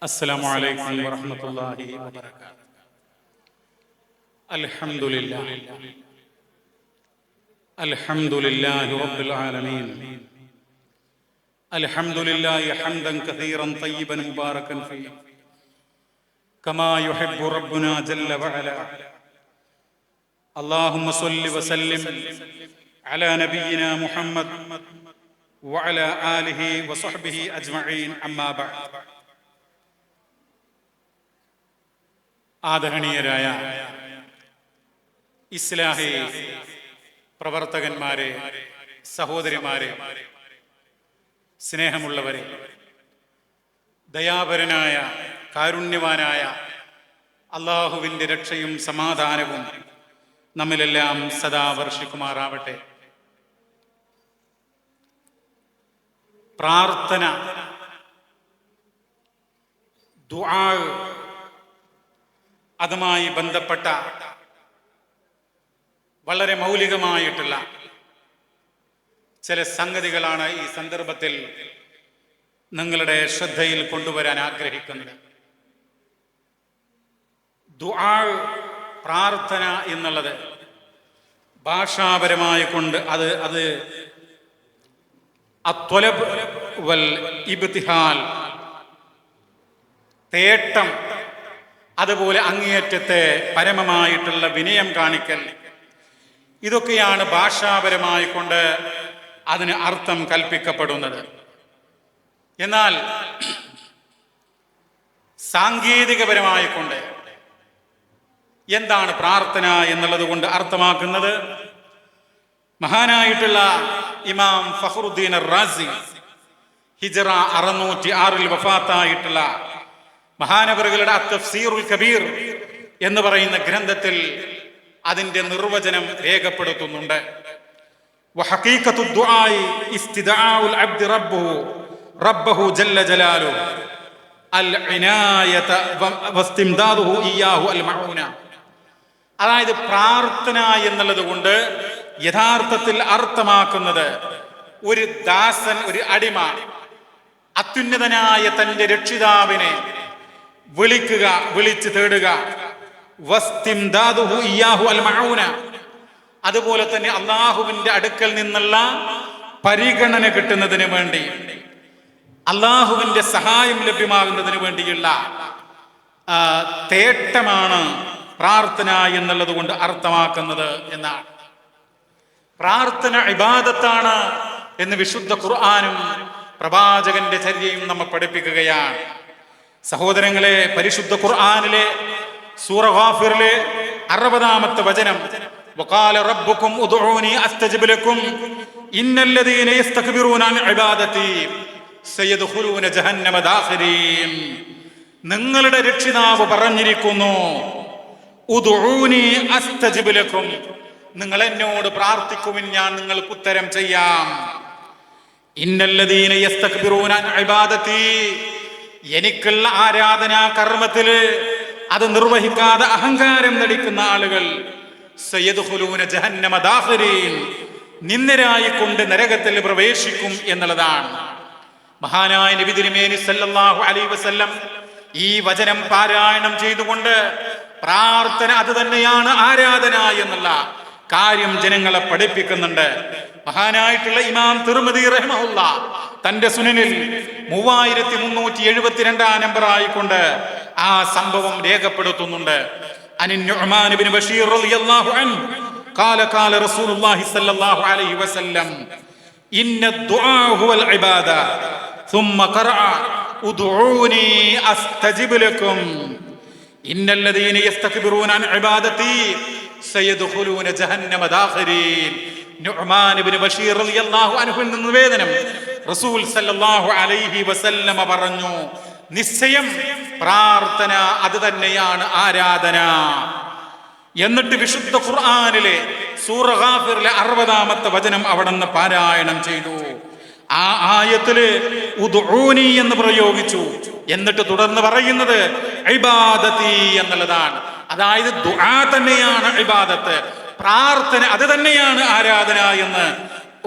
السلام عليكم ورحمة الله وبركاته. الحمد لله الحمد لله رب العالمين. الحمد لله حمدا كثيرا طيبا مباركا فيه كما يحب ربنا جل وعلا. اللهم صل وسلم على نبينا محمد وعلى آله وصحبه أجمعين. أما بعد. ആദരണീയരായ ഇസ്ലാഹി പ്രവർത്തകന്മാരെ, സഹോദരിമാരെ, സ്നേഹമുള്ളവരെ, ദയാപരനായ കാരുണ്യവാനായ അള്ളാഹുവിൻ്റെ രക്ഷയും സമാധാനവും നമ്മിലെല്ലാം സദാ വർഷിക്കുമാറാവട്ടെ. പ്രാർത്ഥന, ദുആ, അതുമായി ബന്ധപ്പെട്ട വളരെ മൗലികമായിട്ടുള്ള ചില സംഗതികളാണ് ഈ സന്ദർഭത്തിൽ നിങ്ങളുടെ ശ്രദ്ധയിൽ കൊണ്ടുവരാൻ ആഗ്രഹിക്കുന്നത്. ദുആ, പ്രാർത്ഥന എന്നുള്ളത് ഭാഷാപരമായി കൊണ്ട് അത് അത്വലബ് വൽ ഇബ്തിഹാൽ, തേട്ടം, അതുപോലെ അങ്ങേയറ്റത്തെ പരമമായിട്ടുള്ള വിനയം കാണിക്കൽ, ഇതൊക്കെയാണ് ഭാഷാപരമായി കൊണ്ട് അതിന് അർത്ഥം കൽപ്പിക്കപ്പെടുന്നത്. എന്നാൽ സാങ്കേതികപരമായി കൊണ്ട് എന്താണ് പ്രാർത്ഥന എന്നുള്ളത് കൊണ്ട് അർത്ഥമാക്കുന്നത്? മഹാനായിട്ടുള്ള ഇമാം ഫഖ്റുദ്ദീൻ റാസി ഹിജ്റ 606 വഫാത്തായിട്ടുള്ള മഹാനവറുകളുടെ അത്തഫ്സീറുൽ കബീർ എന്ന് പറയുന്ന ഗ്രന്ഥത്തിൽ അതിന്റെ നിർവചനം രേഖപ്പെടുത്തുന്നുണ്ട്. വഹഖീഖത്തു ദുആഇ ഇസ്തിദാഉൽ അബ്ദി റബ്ബഹു ജല്ല ജലാലുഹു അൽ ഇനായത വസ്തിംദാദുഹു ഇയ്യാഹു അൽ മഊന. അതായത് പ്രാർത്ഥന എന്നുള്ളത് കൊണ്ട് യഥാർത്ഥത്തിൽ അർത്ഥമാക്കുന്നത് ഒരു ദാസൻ, ഒരു അടിമ അത്യുന്നതനായ തന്റെ രക്ഷിതാവിനെ വിളിച്ച് തേടുക. വസ്തിംദാദുഹു ഇയ്യാഹു അൽ മഊന, അതുപോലെ തന്നെ അള്ളാഹുവിന്റെ അടുക്കൽ നിന്നുള്ള പരിഗണന കിട്ടുന്നതിന് വേണ്ടി, അള്ളാഹുവിന്റെ സഹായം ലഭ്യമാകുന്നതിന് വേണ്ടിയുള്ള തേട്ടമാണ് പ്രാർത്ഥന എന്നുള്ളത് കൊണ്ട് അർത്ഥമാക്കുന്നത് എന്നാണ്. പ്രാർത്ഥന ഇബാദത്താണ് എന്ന് വിശുദ്ധ ഖുർആനും പ്രവാചകന്റെ ചര്യയും നമ്മെ പഠിപ്പിക്കുകയാണ്. സഹോദരങ്ങളെ, പരിശുദ്ധ ഖുർആനിലെ സൂറ ഗാഫിറിലെ 60-ാമത്തെ വചനം, വഖാല റബ്ബുക്കും ഉദ്ഊനി അസ്തജിബ് ലക്കും ഇന്നല്ലദീന യസ്തക്ബിറൂന അൻ ഇബാദതി സയദ്ഖുലൂന ജഹന്നമ ദാഖിരീൻ. നിങ്ങളുടെ രക്ഷിതാവ് പറഞ്ഞിരിക്കുന്നു, ഉദ്ഊനി അസ്തജിബ് ലക്കും, നിങ്ങൾ എന്നോട് പ്രാർത്ഥിക്കുവിൻ, ഞാൻ നിങ്ങൾക്ക് ഉത്തരം ചെയ്യാം. ഇന്നല്ലദീന യസ്തക്ബിറൂന അൻ ഇബാദതി, എനിക്കുള്ള ആരാധനാ കർമ്മത്തില് അത് നിർവഹിക്കാതെ അഹങ്കാരം നടിക്കുന്ന ആളുകൾ സയദ്ഖുലൂന ജഹന്നമ ദാഖിരീൻ, നിന്ദരായിക്കൊണ്ട് നരകത്തിൽ പ്രവേശിക്കും എന്നുള്ളതാണ്. മഹാനായ നബി തിരുമേനി സല്ലല്ലാഹു അലൈഹി വസല്ലം ഈ വചനം പാരായണം ചെയ്തുകൊണ്ട് പ്രാർത്ഥന അത് തന്നെയാണ് ആരാധന എന്നുള്ള കാര്യം ജനങ്ങളെ പഠിപ്പിക്കുന്നുണ്ട്. മഹാനായിട്ടുള്ള ഇമാം തിർമിദി റഹിമഹുല്ലാഹ് തന്റെ സുനനിൽ 3372 നമ്പറായിക്കൊണ്ട് ആ സംഭവം രേഖപ്പെടുത്തുന്നുണ്ട്. അനിൻ നുഅ്മാൻ ഇബ്നു ബശീർ റളിയല്ലാഹു അൻഹു ഖാല ഖാല റസൂലുള്ളാഹി സ്വല്ലല്ലാഹു അലൈഹി വസല്ലം ഇന്ന ദുആ ഹുവൽ ഇബാദ ثم قرأ ഉദ്ഊനി അസ്തജിബ് ലക്കും ഇന്നല്ലദീന യസ്തക്ബിറൂന അൻ ഇബാദതി സയദ്ഖുലൂന ജഹന്നമ ദാഖിരീൻ. നുഅ്മാൻ ഇബ്നു ബശീർ റളിയല്ലാഹു അൻഹു നിവേദനം, റസൂൽ സല്ലല്ലാഹു അലൈഹി വസല്ലമ പറഞ്ഞു, നിശ്ചയം പ്രാർത്ഥന അത് തന്നെയാണ് ആരാധന. എന്നിട്ട് വിശുദ്ധ ഖുർആനിലെ സൂറ ഗാഫിറിലെ 60-ാമത്തെ വചനം അവിടെ നിന്ന് പാരായണം ചെയ്തു. ആ ആയത്തില് ഉദ്ഊനി എന്ന് പ്രയോഗിച്ചു. എന്നിട്ട് തുടർന്ന് പറയുന്നത് ഇബാദതി എന്നുള്ളതാണ്. അതായത് ദുആ തന്നെയാണ് ഇബാദത്ത്, പ്രാർത്ഥന അത് തന്നെയാണ് ആരാധന എന്ന്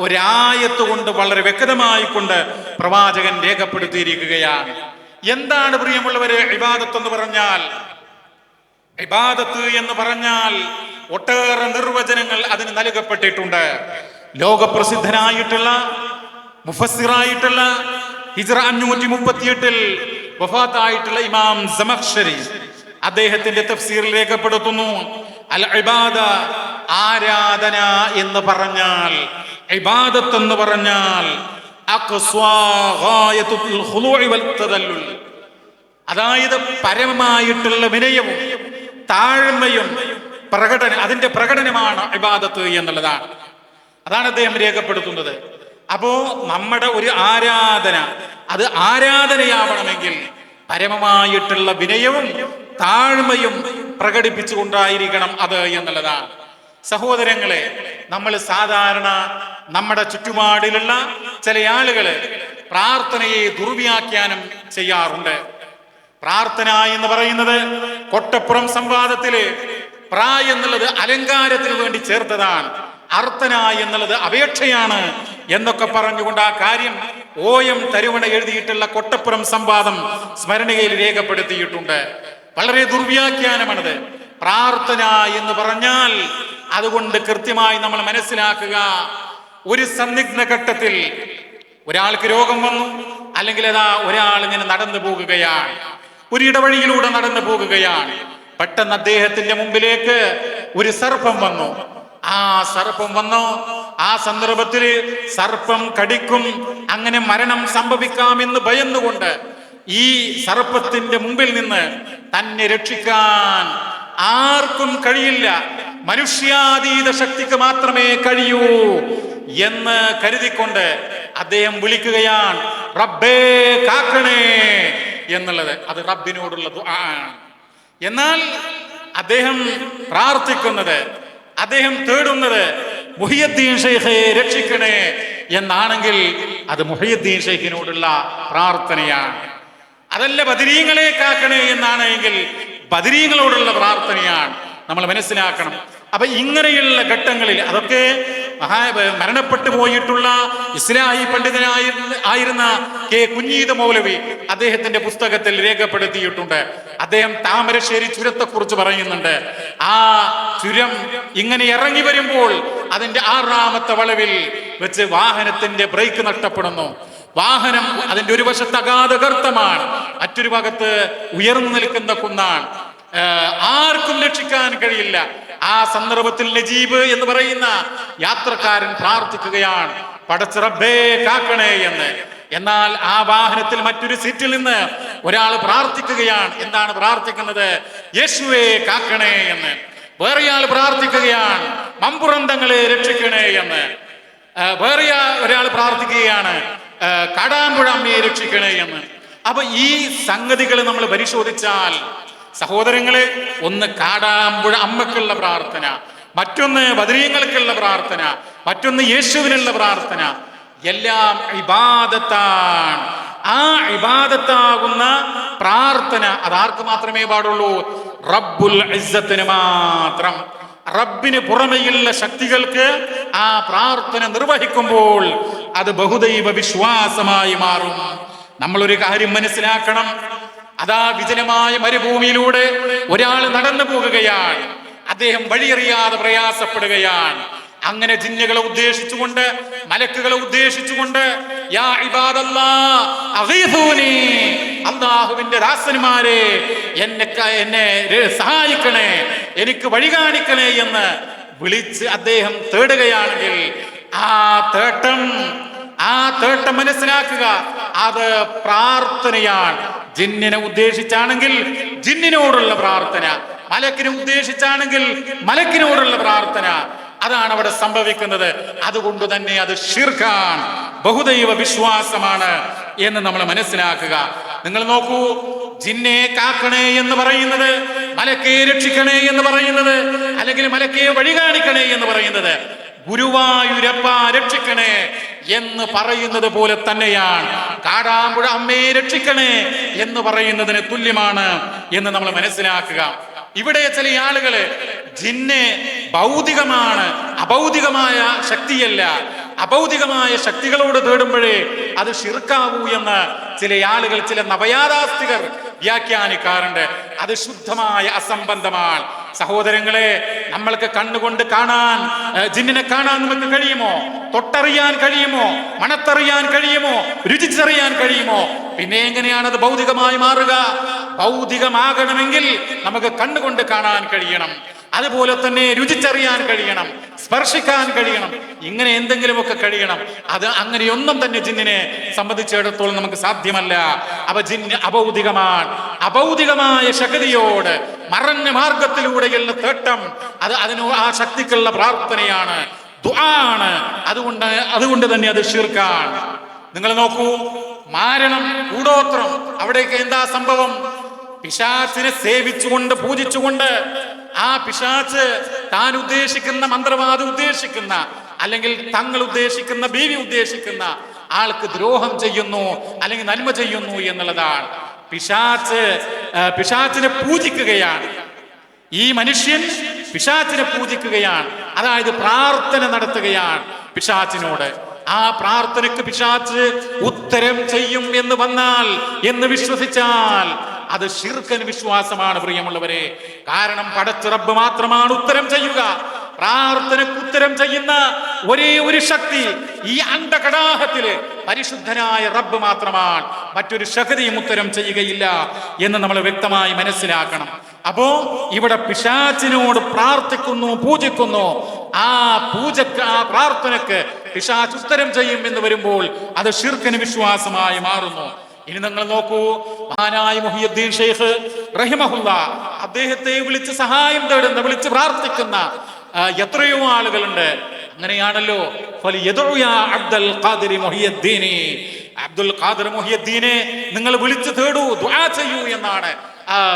ഒരായത്ത് കൊണ്ട് വളരെ വ്യക്തമായി കൊണ്ട് പ്രവാചകൻ രേഖപ്പെടുത്തിയിരിക്കുകയാണ്. എന്താണ് പ്രിയമുള്ളവരെ ഇബാദത്ത് എന്ന് പറഞ്ഞാൽ? ഇബാദത്ത് എന്ന് പറഞ്ഞാൽ ഒട്ടേറെ നിർവചനങ്ങൾ അതിന് നൽകപ്പെട്ടിട്ടുണ്ട്. ലോകപ്രസിദ്ധനായിട്ടുള്ള മുഫസ്സിറായിട്ടുള്ള ഹിജ്റ 538 വഫാത്തായിട്ടുള്ള ഇമാം സമഖ്ശരി അദ്ദേഹത്തിന്റെ തഫ്സീറിൽ രേഖപ്പെടുത്തുന്നു, അൽ ഇബാദ, ആരാധന എന്ന് പറഞ്ഞാൽ, ഇബാദത്ത് എന്ന് പറഞ്ഞാൽ അതായത് പരമമായിട്ടുള്ള വിനയവും താഴ്മയും അതിന്റെ പ്രകടനമാണ് ഇബാദത്ത് എന്നുള്ളതാണ്. അതാണ് അദ്ദേഹം രേഖപ്പെടുത്തുന്നത്. അപ്പോ നമ്മുടെ ഒരു ആരാധന അത് ആരാധനയാവണമെങ്കിൽ പരമമായിട്ടുള്ള വിനയവും താഴ്മയും പ്രകടിപ്പിച്ചുകൊണ്ടായിരിക്കണം അത് എന്നുള്ളതാണ്. സഹോദരങ്ങളെ, നമ്മൾ സാധാരണ നമ്മുടെ ചുറ്റുപാടിലുള്ള ചില ആളുകള് പ്രാർത്ഥനയെ ദുർവ്യാഖ്യാനം ചെയ്യാറുണ്ട്. പ്രാർത്ഥന എന്ന് പറയുന്നത് കൊട്ടപ്പുറം സംവാദത്തില് എന്നുള്ളത് അലങ്കാരത്തിന് വേണ്ടി ചേർത്തതാണ്, അർത്ഥന എന്നുള്ളത് അപേക്ഷയാണ് എന്നൊക്കെ പറഞ്ഞുകൊണ്ട് ആ കാര്യം OM തരുവണ എഴുതിയിട്ടുള്ള കൊട്ടപ്പുറം സംവാദം സ്മരണയിൽ രേഖപ്പെടുത്തിയിട്ടുണ്ട്. വളരെ ദുർവ്യാഖ്യാനമാണത്. പ്രാർത്ഥന എന്ന് പറഞ്ഞാൽ അതുകൊണ്ട് കൃത്യമായി നമ്മൾ മനസ്സിലാക്കുക, ഒരു സന്നിഗ്ധ ഘട്ടത്തിൽ ഒരാൾക്ക് രോഗം വന്നു, അല്ലെങ്കിൽ ഒരാൾ ഇങ്ങനെ നടന്നു പോകുകയാണ്, ഒരു ഇടവഴിയിലൂടെ നടന്നു പോകുകയാണ്. പെട്ടെന്ന് അദ്ദേഹത്തിന്റെ മുമ്പിലേക്ക് ഒരു സർപ്പം വന്നു. ആ സർപ്പം വന്നു, ആ സന്ദർഭത്തിൽ സർപ്പം കടിക്കും, അങ്ങനെ മരണം സംഭവിക്കാമെന്ന് ഭയന്നുകൊണ്ട് ഈ സർപ്പത്തിന്റെ മുമ്പിൽ നിന്ന് തന്നെ രക്ഷിക്കാൻ ആർക്കും കഴിയില്ല, മനുഷ്യാതീത ശക്തിക്ക് മാത്രമേ കഴിയൂ എന്ന് കരുതിക്കൊണ്ട് അദ്ദേഹം വിളിക്കുകയാണ്, റബ്ബേ കാക്കണേ എന്നുള്ളത്. അത് റബ്ബിനോടുള്ള ദുആ ആണ്. എന്നാൽ അദ്ദേഹം പ്രാർത്ഥിക്കുന്നത്, അദ്ദേഹം തേടുന്നത് മുഹിയുദ്ദീൻ ഷെയ്ഖെ രക്ഷിക്കണേ എന്നാണെങ്കിൽ അത് മുഹിയുദ്ദീൻ ഷെയ്ഖിനോടുള്ള പ്രാർത്ഥനയാണ്. അതല്ല ബദരീങ്ങളെ കാക്കണേ എന്നാണെങ്കിൽ ബദരീങ്ങളോടുള്ള പ്രാർത്ഥനയാണ്. നമ്മൾ മനസ്സിലാക്കണം. അപ്പൊ ഇങ്ങനെയുള്ള ഘട്ടങ്ങളിൽ അതൊക്കെ മരണപ്പെട്ടു പോയിട്ടുള്ള ഇസ്ലാഹി പണ്ഡിതനായിരുന്ന K. കുഞ്ഞീദ് മൗലവി അദ്ദേഹത്തിന്റെ പുസ്തകത്തിൽ രേഖപ്പെടുത്തിയിട്ടുണ്ട്. അദ്ദേഹം താമരശ്ശേരി ചുരത്തെ കുറിച്ച് പറയുന്നുണ്ട്. ആ ചുരം ഇങ്ങനെ ഇറങ്ങി വരുമ്പോൾ അതിന്റെ 6ാമത്തെ വളവിൽ വെച്ച് വാഹനത്തിന്റെ ബ്രേക്ക് നഷ്ടപ്പെടുന്നു. വാഹനം അതിന്റെ ഒരു വശത്ത് അഗാധ ഗർത്തമാണ്, മറ്റൊരു ഭാഗത്ത് ഉയർന്നു നിൽക്കുന്ന കുന്നാണ്, ആർക്കും രക്ഷിക്കാൻ കഴിയില്ല. ആ സന്ദർഭത്തിൽ നജീബ് എന്ന് പറയുന്ന യാത്രക്കാരൻ പ്രാർത്ഥിക്കുകയാണ്, പടച്ച റബ്ബേ കാക്കണേ എന്ന്. എന്നാൽ ആ വാഹനത്തിൽ മറ്റൊരു സീറ്റിൽ നിന്ന് ഒരാൾ പ്രാർത്ഥിക്കുകയാണ്. എന്താണ് പ്രാർത്ഥിക്കുന്നത്? യേശുവേ കാക്കണേ എന്ന്. വേറെയാൾ പ്രാർത്ഥിക്കുകയാണ്, മമ്പുറന്തങ്ങളെ രക്ഷിക്കണേ എന്ന്. വേറെ ഒരാൾ പ്രാർത്ഥിക്കുകയാണ്, കാടാമ്പുഴ അമ്മയെ രക്ഷിക്കണേ എന്ന്. അപ്പൊ ഈ സംഗതികൾ നമ്മൾ പരിശോധിച്ചാൽ സഹോദരങ്ങളെ, ഒന്ന് കാടാമ്പുഴ അമ്മക്കുള്ള പ്രാർത്ഥന, മറ്റൊന്ന് ബദരീങ്ങൾക്കുള്ള പ്രാർത്ഥന, മറ്റൊന്ന് യേശുവിനുള്ള പ്രാർത്ഥന, എല്ലാം ഇബാദത്താണ്. ആ ഇബാദത്താകുന്ന പ്രാർത്ഥന അതാർക്ക് മാത്രമേ പാടുള്ളൂ? റബ്ബുൽ ഇസ്സത്തിന് മാത്രം. റബ്ബിന് പുറമെയുള്ള ശക്തികൾക്ക് ആ പ്രാർത്ഥന നിർവഹിക്കുമ്പോൾ അത് ബഹുദൈവ വിശ്വാസമായി മാറും. നമ്മളൊരു കാര്യം മനസ്സിലാക്കണം. അതാ വിജനമായ മരുഭൂമിയിലൂടെ ഒരാൾ നടന്നു പോകുകയാണ്. അദ്ദേഹം വഴിയറിയാതെ പ്രയാസപ്പെടുകയാണ്. അങ്ങനെ ജിന്നുകളെ ഉദ്ദേശിച്ചുകൊണ്ട്, മലക്കുകളെ ഉദ്ദേശിച്ചുകൊണ്ട്, യാ ഇബാദല്ലാഹ് അഗീഥൂനി, അല്ലാഹുവിന്റെ ദാസന്മാരെ എന്നെ സഹായിക്കണേ, എനിക്ക് വഴി കാണിക്കണേ എന്ന് വിളിച്ച് അദ്ദേഹം തേടുകയാണെങ്കിൽ ആ തേട്ടം മനസ്സിലാക്കുക, അത് പ്രാർത്ഥനയാണ്. ജിന്നിനെ ഉദ്ദേശിച്ചാണെങ്കിൽ ജിന്നിനോടുള്ള പ്രാർത്ഥന, മലക്കിനെ ഉദ്ദേശിച്ചാണെങ്കിൽ മലക്കിനോടുള്ള പ്രാർത്ഥന, അതാണ് അവിടെ സംഭവിക്കുന്നത്. അതുകൊണ്ട് തന്നെ അത് ശിർക്കാണ്, ബഹുദൈവ വിശ്വാസമാണ് എന്ന് നമ്മൾ മനസ്സിലാക്കുക. നിങ്ങൾ നോക്കൂ, ജിന്നെ കാക്കണേ എന്ന് പറയുന്നത്, മലക്കെ രക്ഷിക്കണേ എന്ന് പറയുന്നത്, അല്ലെങ്കിൽ മലക്കെ വഴി കാണിക്കണേ എന്ന് പറയുന്നത്, ഗുരുവായൂരപ്പ രക്ഷിക്കണേ എന്ന് പറയുന്നത് പോലെ തന്നെയാണ് കാടാമ്പുഴ അമ്മയെ രക്ഷിക്കണേ എന്ന് പറയുന്നതിന് തുല്യമാണ് എന്ന് നമ്മൾ മനസ്സിലാക്കുക. ഇവിടെ ചില ആളുകള് ജിന്ന് ഭൗതികമാണ്, അഭൗതികമായ ശക്തിയല്ല, അഭൗതികമായ ശക്തികളോട് തേടുമ്പോഴേ അത് ശിർക്കാവൂ എന്ന് ചില ആളുകൾ, ചില നവയാഥാസ്ഥികർ വ്യാഖ്യാനിക്കാറുണ്ട്. അത് ശുദ്ധമായ അസംബന്ധമാണ്. സഹോദരങ്ങളെ, നമ്മൾക്ക് കണ്ണുകൊണ്ട് കാണാൻ ജിന്നിനെ കാണാൻ നമുക്ക് കഴിയുമോ? തൊട്ടറിയാൻ കഴിയുമോ? മണത്തറിയാൻ കഴിയുമോ? രുചിച്ചറിയാൻ കഴിയുമോ? പിന്നെ എങ്ങനെയാണ് അത് ഭൗതികമായി മാറുക? ഭൗതികമാകണമെങ്കിൽ നമുക്ക് കണ്ണുകൊണ്ട് കാണാൻ കഴിയണം, അതുപോലെ തന്നെ രുചിച്ചറിയാൻ കഴിയണം, സ്പർശിക്കാൻ കഴിയണം, ഇങ്ങനെ എന്തെങ്കിലുമൊക്കെ കഴിയണം. അത് അങ്ങനെയൊന്നും തന്നെ ജിന്നിനെ സംബന്ധിച്ചിടത്തോളം നമുക്ക് സാധ്യമല്ല. അവ ജിന്ന് അഭൗതികമാണ്. അഭൗതികമായ ശക്തിയോട് മറഞ്ഞ മാർഗത്തിലൂടെയുള്ള തേട്ടം, അത് ആ ശക്തിക്കുള്ള പ്രാർത്ഥനയാണ്, ദുആണ്. അതുകൊണ്ട് തന്നെ അത് ശിർക്കാണ്. നിങ്ങൾ നോക്കൂ, മാരണം, കൂടോത്രം, അവിടേക്ക് എന്താ സംഭവം? പിശാചിനെ സേവിച്ചുകൊണ്ട് പൂജിച്ചുകൊണ്ട് ആ പിശാച് താൻ ഉദ്ദേശിക്കുന്ന മന്ത്രവാദി ഉദ്ദേശിക്കുന്ന, അല്ലെങ്കിൽ തങ്ങൾ ഉദ്ദേശിക്കുന്ന, ബീവി ഉദ്ദേശിക്കുന്ന ആൾക്ക് ദ്രോഹം ചെയ്യുന്നു അല്ലെങ്കിൽ നന്മ ചെയ്യുന്നു എന്നുള്ളതാണ്. പിശാചിനെ പൂജിക്കുകയാണ് ഈ മനുഷ്യൻ. പിശാചിനെ പൂജിക്കുകയാണ്, അതായത് പ്രാർത്ഥന നടത്തുകയാണ് പിശാചിനോട്. ആ പ്രാർത്ഥനയ്ക്ക് പിശാച് ഉത്തരം ചെയ്യും എന്ന് വന്നാൽ, എന്ന് വിശ്വസിച്ചാൽ അത് ശിർക്കൻ വിശ്വാസമാണ് പ്രിയമുള്ളവരെ. കാരണം പടച്ച റബ്ബ് മാത്രമാണ് ഉത്തരം ചെയ്യുക. പ്രാർത്ഥനയ്ക്ക് ഉത്തരം ചെയ്യുന്ന ഒരേ ഒരു ശക്തി ഈ അണ്ഡകടാഹത്തില് പരിശുദ്ധനായ റബ്ബ് മാത്രമാണ്. മറ്റൊരു ശക്തിയും ഉത്തരം ചെയ്യുകയില്ല എന്ന് നമ്മൾ വ്യക്തമായി മനസ്സിലാക്കണം. അപ്പോ ഇവിടെ പിശാചിനോട് പ്രാർത്ഥിക്കുന്നു, പൂജിക്കുന്നു. ആ പ്രാർത്ഥനയ്ക്ക് പിശാച് ഉത്തരം ചെയ്യും എന്ന് വരുമ്പോൾ അത് ശിർക്കൻ വിശ്വാസമായി മാറുന്നു. ഇനി നിങ്ങൾ നോക്കൂ, മഹാനായ മുഹിയുദ്ദീൻ ഷെയ്ഖ് റഹിമഹുല്ലാ, അദ്ദേഹത്തെ വിളിച്ച് സഹായം തേടുന്ന, വിളിച്ച് പ്രാർത്ഥിക്കുന്ന എത്രയോ ആളുകളുണ്ട്. അങ്ങനെയാണല്ലോ അബ്ദുൽ ഖാദിർ മുഹിയുദ്ദീനെ നിങ്ങൾ വിളിച്ചു തേടൂ, ദുആ ചെയ്യൂ എന്നാണ്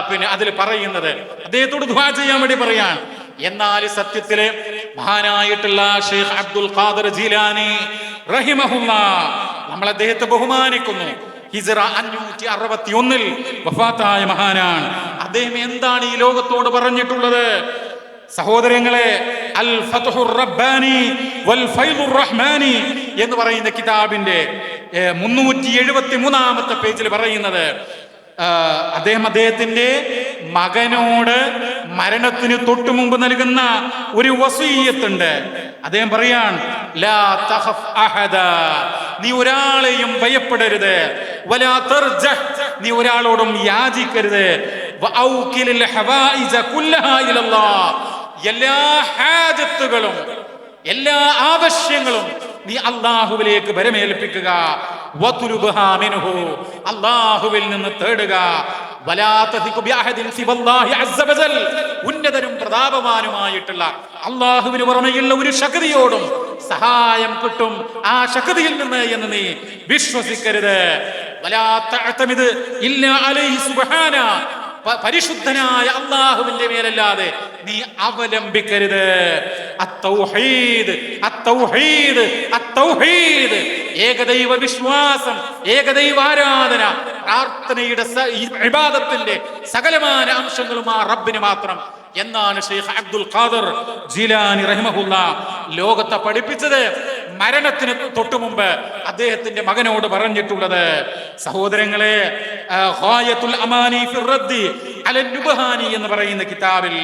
പിന്നെ അതിൽ പറയുന്നത്. അദ്ദേഹത്തോട് ദുആ ചെയ്യാൻ വേണ്ടി പറയാൻ. എന്നാൽ സത്യത്തില് മഹാനായിട്ടുള്ള ഷെയ്ഖ് അബ്ദുൽ ഖാദിർ ജീലാനി റഹിമഹുല്ലാ, നമ്മൾ അദ്ദേഹത്തെ ബഹുമാനിക്കുന്നു. ഹിജ്റ 561 വഫാത്തായ മഹാനാണ്. അദ്ദേഹം എന്താണ് ഈ ലോകത്തോട് പറഞ്ഞിട്ടുള്ളത്? സഹോദരങ്ങളെ, അൽ ഫത്ഹുർ റബ്ബാനി വൽ ഫൈദുർ റഹ്മാനി എന്ന് പറയുന്ന കിതാബിന്റെ 373-ാമത്തെ പേജിൽ പറയുന്നത്, അദ്ദേഹത്തിന്റെ മകനോട് മരണത്തിന് തൊട്ടു മുമ്പ് നൽകുന്ന ഒരു വസീയത്തുണ്ട്. അദ്ദേഹം പറയാൻ, ലാ തഖഫ് അഹദ, നീ ഒരാളെയും ഭയപ്പെടരുത്. വലാ തർജഹ്, നീ ഒരാളോടും യാചിക്കരുത്. വഔകിലിൽ ഹവായിജ കുല്ലഹാ ഇലല്ലാഹ്, എല്ലാ ഹാജത്തുകളും, എല്ലാ ആവശ്യങ്ങളും നീ അല്ലാഹുവിലേക്ക് ഭരമേൽപ്പിക്കുക. വതുലുബ്ഹാ മിൻഹു, അല്ലാഹുവിൽ നിന്ന് തേടുക. വലാ തസിഖു ബിഅഹദിൻ സിവല്ലാഹി അസ്സ വജൽ, ഉന്നതനും പ്രതാപവാനുമായിട്ടുള്ള അല്ലാഹുവിന് പുറമെയുള്ള ഒരു ശക്തിയോടും സഹായം കിട്ടും ആ ശക്തിയിൽ നിന്ന് എന്ന് നീ വിശ്വസിക്കരുത്. വലാ തഅതമിദ് ഇല്ലാ അലൈഹി സുബ്ഹാന, പരിശുദ്ധനായ അല്ലാഹുവിന്റെ മേലല്ലാതെ നീ അവലംബിക്കരുത്. അത്തൗഹീദ്, അത്തൗഹീദ്, അത്തൗഹീദ്, ഏകദൈവ വിശ്വാസം, ഏകദൈവ ആരാധന, പ്രാർത്ഥനയുടെ ഇബാദത്തിന്റെ സകലമായ അംശങ്ങളും ആ റബ്ബിന് മാത്രം എന്നാണ് ഷെയ്ഖ് അബ്ദുൽ ഖാദിർ ജീലാനി റഹിമഹുല്ലാ ലോകത്തെ പഠിപ്പിച്ചത്. മരണത്തിന് തൊട്ടു മുമ്പ് അദ്ദേഹത്തിന്റെ മകനോട് പറഞ്ഞിട്ടുള്ളത്. സഹോദരങ്ങളെ, ഗായത്തുൽ അമാനി ഫി റദ്ദി അലൻ നുബ്ഹാനി എന്ന് പറയുന്ന കിതാബിൽ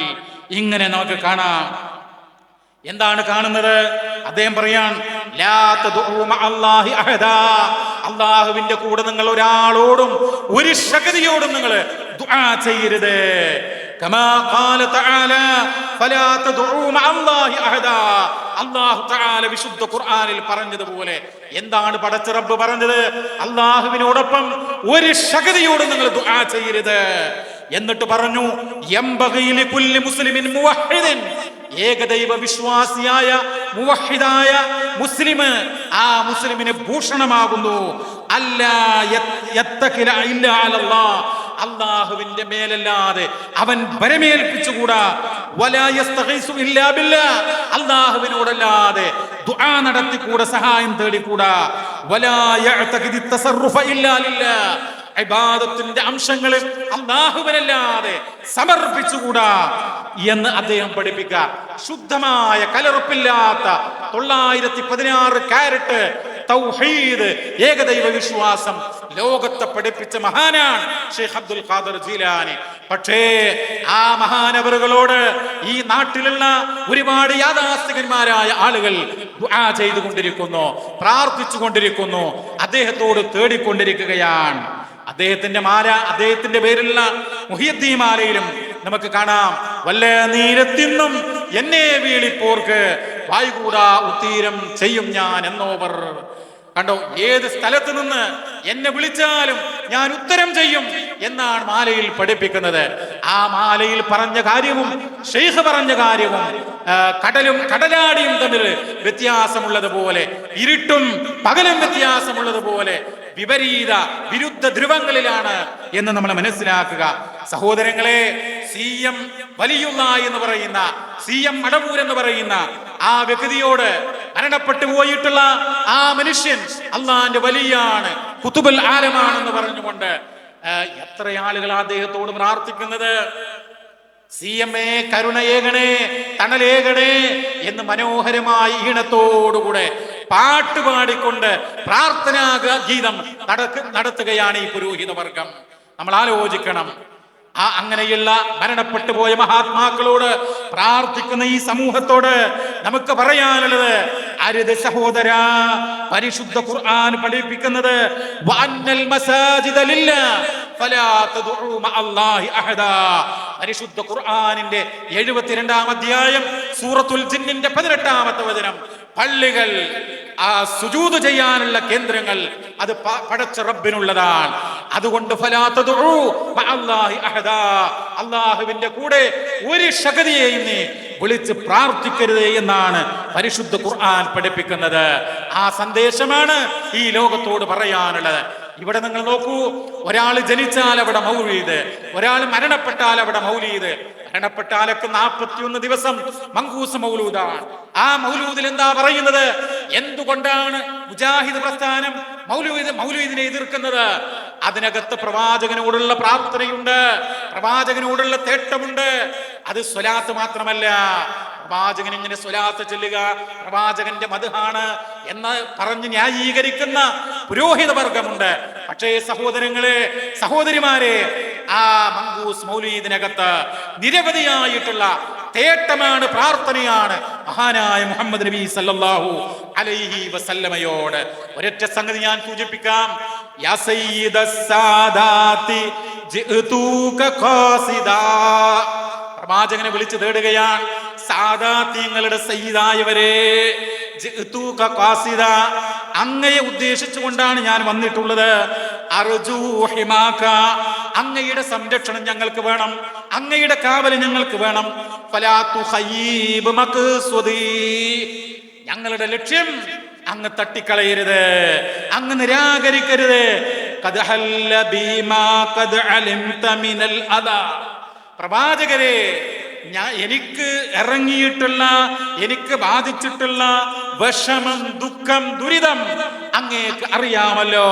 ഇങ്ങനെ നമുക്ക് കാണാം. എന്താണ് കാണുന്നത്? അദ്ദേഹം പറയാൻ, ലാ തദ്ഉ മഅല്ലാഹി അഹദാ, അല്ലാഹുവിന്റെ കൂടെ നിങ്ങൾ ഒരാളോടും ഒരു ശക്തിയോടും നിങ്ങൾ ദുആ ചെയ്യരുത്. കമാ ഖാല തആല ഫലാ തദ്ഉ മഅല്ലാഹി അഹദാ, അല്ലാഹു തആല വിശുദ്ധ ഖുർആനിൽ പറഞ്ഞതുപോലെ. എന്താണ് പടച്ച റബ്ബ് പറഞ്ഞത്? അല്ലാഹുവിനോടൊപ്പം ഒരു ശക്തിയോടും നിങ്ങൾ ദുആ ചെയ്യരുത്. എന്നിട്ട് പറഞ്ഞു, യംബഗി ലികുല്ലി മുസ്ലിമിൻ മുവഹ്ഹിദിൻ, ഏകദൈവ വിശ്വാസിയായ മുവഹ്ഹിദായ മുസ്ലിം, ആ മുസ്ലിമിന് ഭൂഷണമാകുന്നു അല്ലാ യത്തഖില ഇല്ലാ അലല്ലാഹ്, അല്ലാഹുവിന്റെ മേലല്ലാതെ അവൻ ഭരമേൽപ്പിച്ചുകൂടാ. വലാ യസ്തഗീസു ഇല്ലാ ബില്ലാഹ്, അല്ലാഹുവിനോടല്ലാതെ ദുആ നടത്തിക്കൂടാ, സഹായം തേടിക്കൂടാ. വലാ യഅതഖിദു തസറുഫ ഇല്ലാ ലില്ലാഹ്, ഇബാദത്തിന്റെ അംശങ്ങൾ അല്ലാഹുവിനല്ലാതെ സമർപ്പിച്ചുകൂടാ എന്ന് അദ്ദേഹം പഠിപ്പിക്കുക. ശുദ്ധമായ കലർപ്പില്ലാത്ത 916 കാരറ്റ് തൗഹീദ്, ഏകദൈവ വിശ്വാസം ലോകത്തെ പഠിപ്പിച്ച മഹാനാണ് ഷെയ്ഖ് അബ്ദുൽ ഖാദിർ ജീലാനി. പക്ഷേ ആ മഹാനവറുകളോട് ഈ നാട്ടിലുള്ള ഒരുപാട് യാഥാസ്ഥികന്മാരായ ആളുകൾ ദുആ ചെയ്തുകൊണ്ടിരിക്കുന്നു, പ്രാർത്ഥിച്ചു കൊണ്ടിരിക്കുന്നു, അദ്ദേഹത്തോട് തേടിക്കൊണ്ടിരിക്കുകയാണ്. അദ്ദേഹത്തിന്റെ മാല, അദ്ദേഹത്തിന്റെ പേരിലുള്ള മുഹിയുദ്ദീൻ മാലയിലും നമുക്ക് കാണാം, വല്ല നീരത്തിന്നും എന്നെ വീളിപ്പോർക്ക് വായുകൂടാ ഉത്തീരം ചെയ്യും ഞാൻ എന്നോവർ. കണ്ടോ, ഏത് സ്ഥലത്ത് നിന്ന് എന്നെ വിളിച്ചാലും ഞാൻ ഉത്തരം ചെയ്യും എന്നാണ് മാലയിൽ പഠിപ്പിക്കുന്നത്. ആ മാലയിൽ പറഞ്ഞ കാര്യവും ഷെയ്ഖ് പറഞ്ഞ കാര്യവും കടലും കടലാടിയും തമ്മിൽ വ്യത്യാസമുള്ളതുപോലെ, ഇരുട്ടും പകലും വ്യത്യാസമുള്ളതുപോലെ വിപരീത വിരുദ്ധ ധ്രുവങ്ങളിലാണ് എന്ന് നമ്മൾ മനസ്സിലാക്കുക. സഹോദരങ്ങളെ, CM വലിയുള്ള എന്ന് പറയുന്ന, CM മടവൂർ എന്ന് പറയുന്ന ആ വ്യക്തിയോട്, മരണപ്പെട്ടു പോയിട്ടുള്ള ആ മനുഷ്യൻ അള്ളാന്റെ വലിയാണ്, ഖുതുബുൽ ആലമാണെന്ന് പറഞ്ഞുകൊണ്ട് എത്ര ആളുകൾ അദ്ദേഹത്തോട് പ്രാർത്ഥിക്കുന്നത്. CM കരുണയേകണേ, തണലേകണേ എന്ന് മനോഹരമായ ഈണത്തോടുകൂടെ പാട്ടുപാടിക്കൊണ്ട് പ്രാർത്ഥനാ ഗീതം നടത്തുകയാണ് ഈ പുരോഹിത വർഗം. നമ്മൾ ആലോചിക്കണം, ആ അങ്ങനെയുള്ള മരണപ്പെട്ടു പോയ മഹാത്മാക്കളോട് പ്രാർത്ഥിക്കുന്ന ഈ സമൂഹത്തോട് നമുക്ക് പറയാനുള്ളത്, അരുത് സഹോദര, പരിശുദ്ധ ഖുർആൻ പഠിപ്പിക്കുന്നത് വഅന്നൽ മസാജിദ ലില്ലാഹ് ഫലാ തദ്ഉ മഅല്ലാഹി അഹദാ. പരിശുദ്ധ ഖുർആനിന്റെ 72-ാം അധ്യായം സൂറത്തുൽ ജിന്നിന്റെ 18-ാമത്തെ വചനം, പള്ളികൾ, ആ സുജൂദ് ചെയ്യാനുള്ള കേന്ദ്രങ്ങൾ അത് പടച്ച റബ്ബിനുള്ളതാണ്. അതുകൊണ്ട് ഫലാ തദ്ഉ മഅല്ലാഹി അഹദാ, അല്ലാഹുവിന്റെ കൂടെ ഒരു ശക്തിയെയും നീ വിളിച്ച് പ്രാർത്ഥിക്കരുത് എന്നാണ് പരിശുദ്ധ ഖുർആൻ പഠിപ്പിക്കുന്നത്. ആ സന്ദേശമാണ് ഈ ലോകത്തോട് പറയാനുള്ളത്. ഇവിടെ നിങ്ങൾ നോക്കൂ, ഒരാൾ ജനിച്ചാൽ അവിടെ മൗലീദ്, ഒരാൾ മരണപ്പെട്ടാൽ അവിടെ മൗലീദ്. മരണപ്പെട്ടാലൊക്കെ 41 ദിവസം മങ്കൂസ് മൗലൂദാണ്. ആ മൗലൂദിൽ എന്താ പറയുന്നത്? എന്തുകൊണ്ടാണ് മുജാഹിദ് പ്രസ്ഥാനം മൗലൂദിനെ എതിർക്കുന്നത്? അതിനകത്ത് പ്രവാചകനോടുള്ള പ്രാർത്ഥനയുണ്ട്, പ്രവാചകനോടുള്ള തേട്ടമുണ്ട്. അത് സ്വലാത്ത് മാത്രമല്ല, പ്രവാചകൻ ഇങ്ങനെ സ്വലാത്ത് ചൊല്ലുക പ്രവാചകന്റെ മദ്ഹാണ് എന്ന് പറഞ്ഞ് ന്യായീകരിക്കുന്ന പുരോഹിത വർഗമുണ്ട്. പക്ഷേ സഹോദരങ്ങളെ, സഹോദരിമാരെ, ആ മങ്കൂസ് മൗലീദിനകത്ത് നിരവധിയായിട്ടുള്ള തേട്ടമാണ്, പ്രാർത്ഥനയാണ് മഹാനായ മുഹമ്മദ് നബി സല്ലല്ലാഹു അലൈഹി വസല്ലമയോട്. ഒരൊറ്റ സംഗതി ഞാൻ സൂചിപ്പിക്കാം. യാ സയ്യിദസ് സാദാതി ജിഅ്തൂക ഖാസിദാ. പ്രവാചകനെ വിളിച്ചു തേടുകയാണ്, സാദാത്യങ്ങളുടെ സയ്യിദായവരെ, ജിഅ്തൂക ഖാസിദ, അങ്ങയെ ഉദ്ദേശിച്ചുകൊണ്ടാണ് ഞാൻ വന്നിട്ടുള്ളത്. അർജൂ ഹിമാക, അങ്ങയുടെ സംരക്ഷണം ഞങ്ങൾക്ക് വേണം, അങ്ങയുടെ കാവൽ ഞങ്ങൾക്ക് വേണം. ഫലാ തുഖയ്യിബ് മഖ്സൂദി, ഞങ്ങളുടെ ലക്ഷ്യം അങ്ങ് തട്ടിക്കളയരുത്, അങ്ങ് നിരാകരിക്കരുത്. ഖദ് ഹല്ല ബിമാ ഖദ് അലിംത മിനൽ അദാ. പ്രവാചകരെ, എനിക്ക് ഇറങ്ങിയിട്ടുള്ള, എനിക്ക് ബാധിച്ചിട്ടുള്ള വിഷമം, ദുഃഖം, ദുരിതം അങ്ങേക്ക് അറിയാമല്ലോ.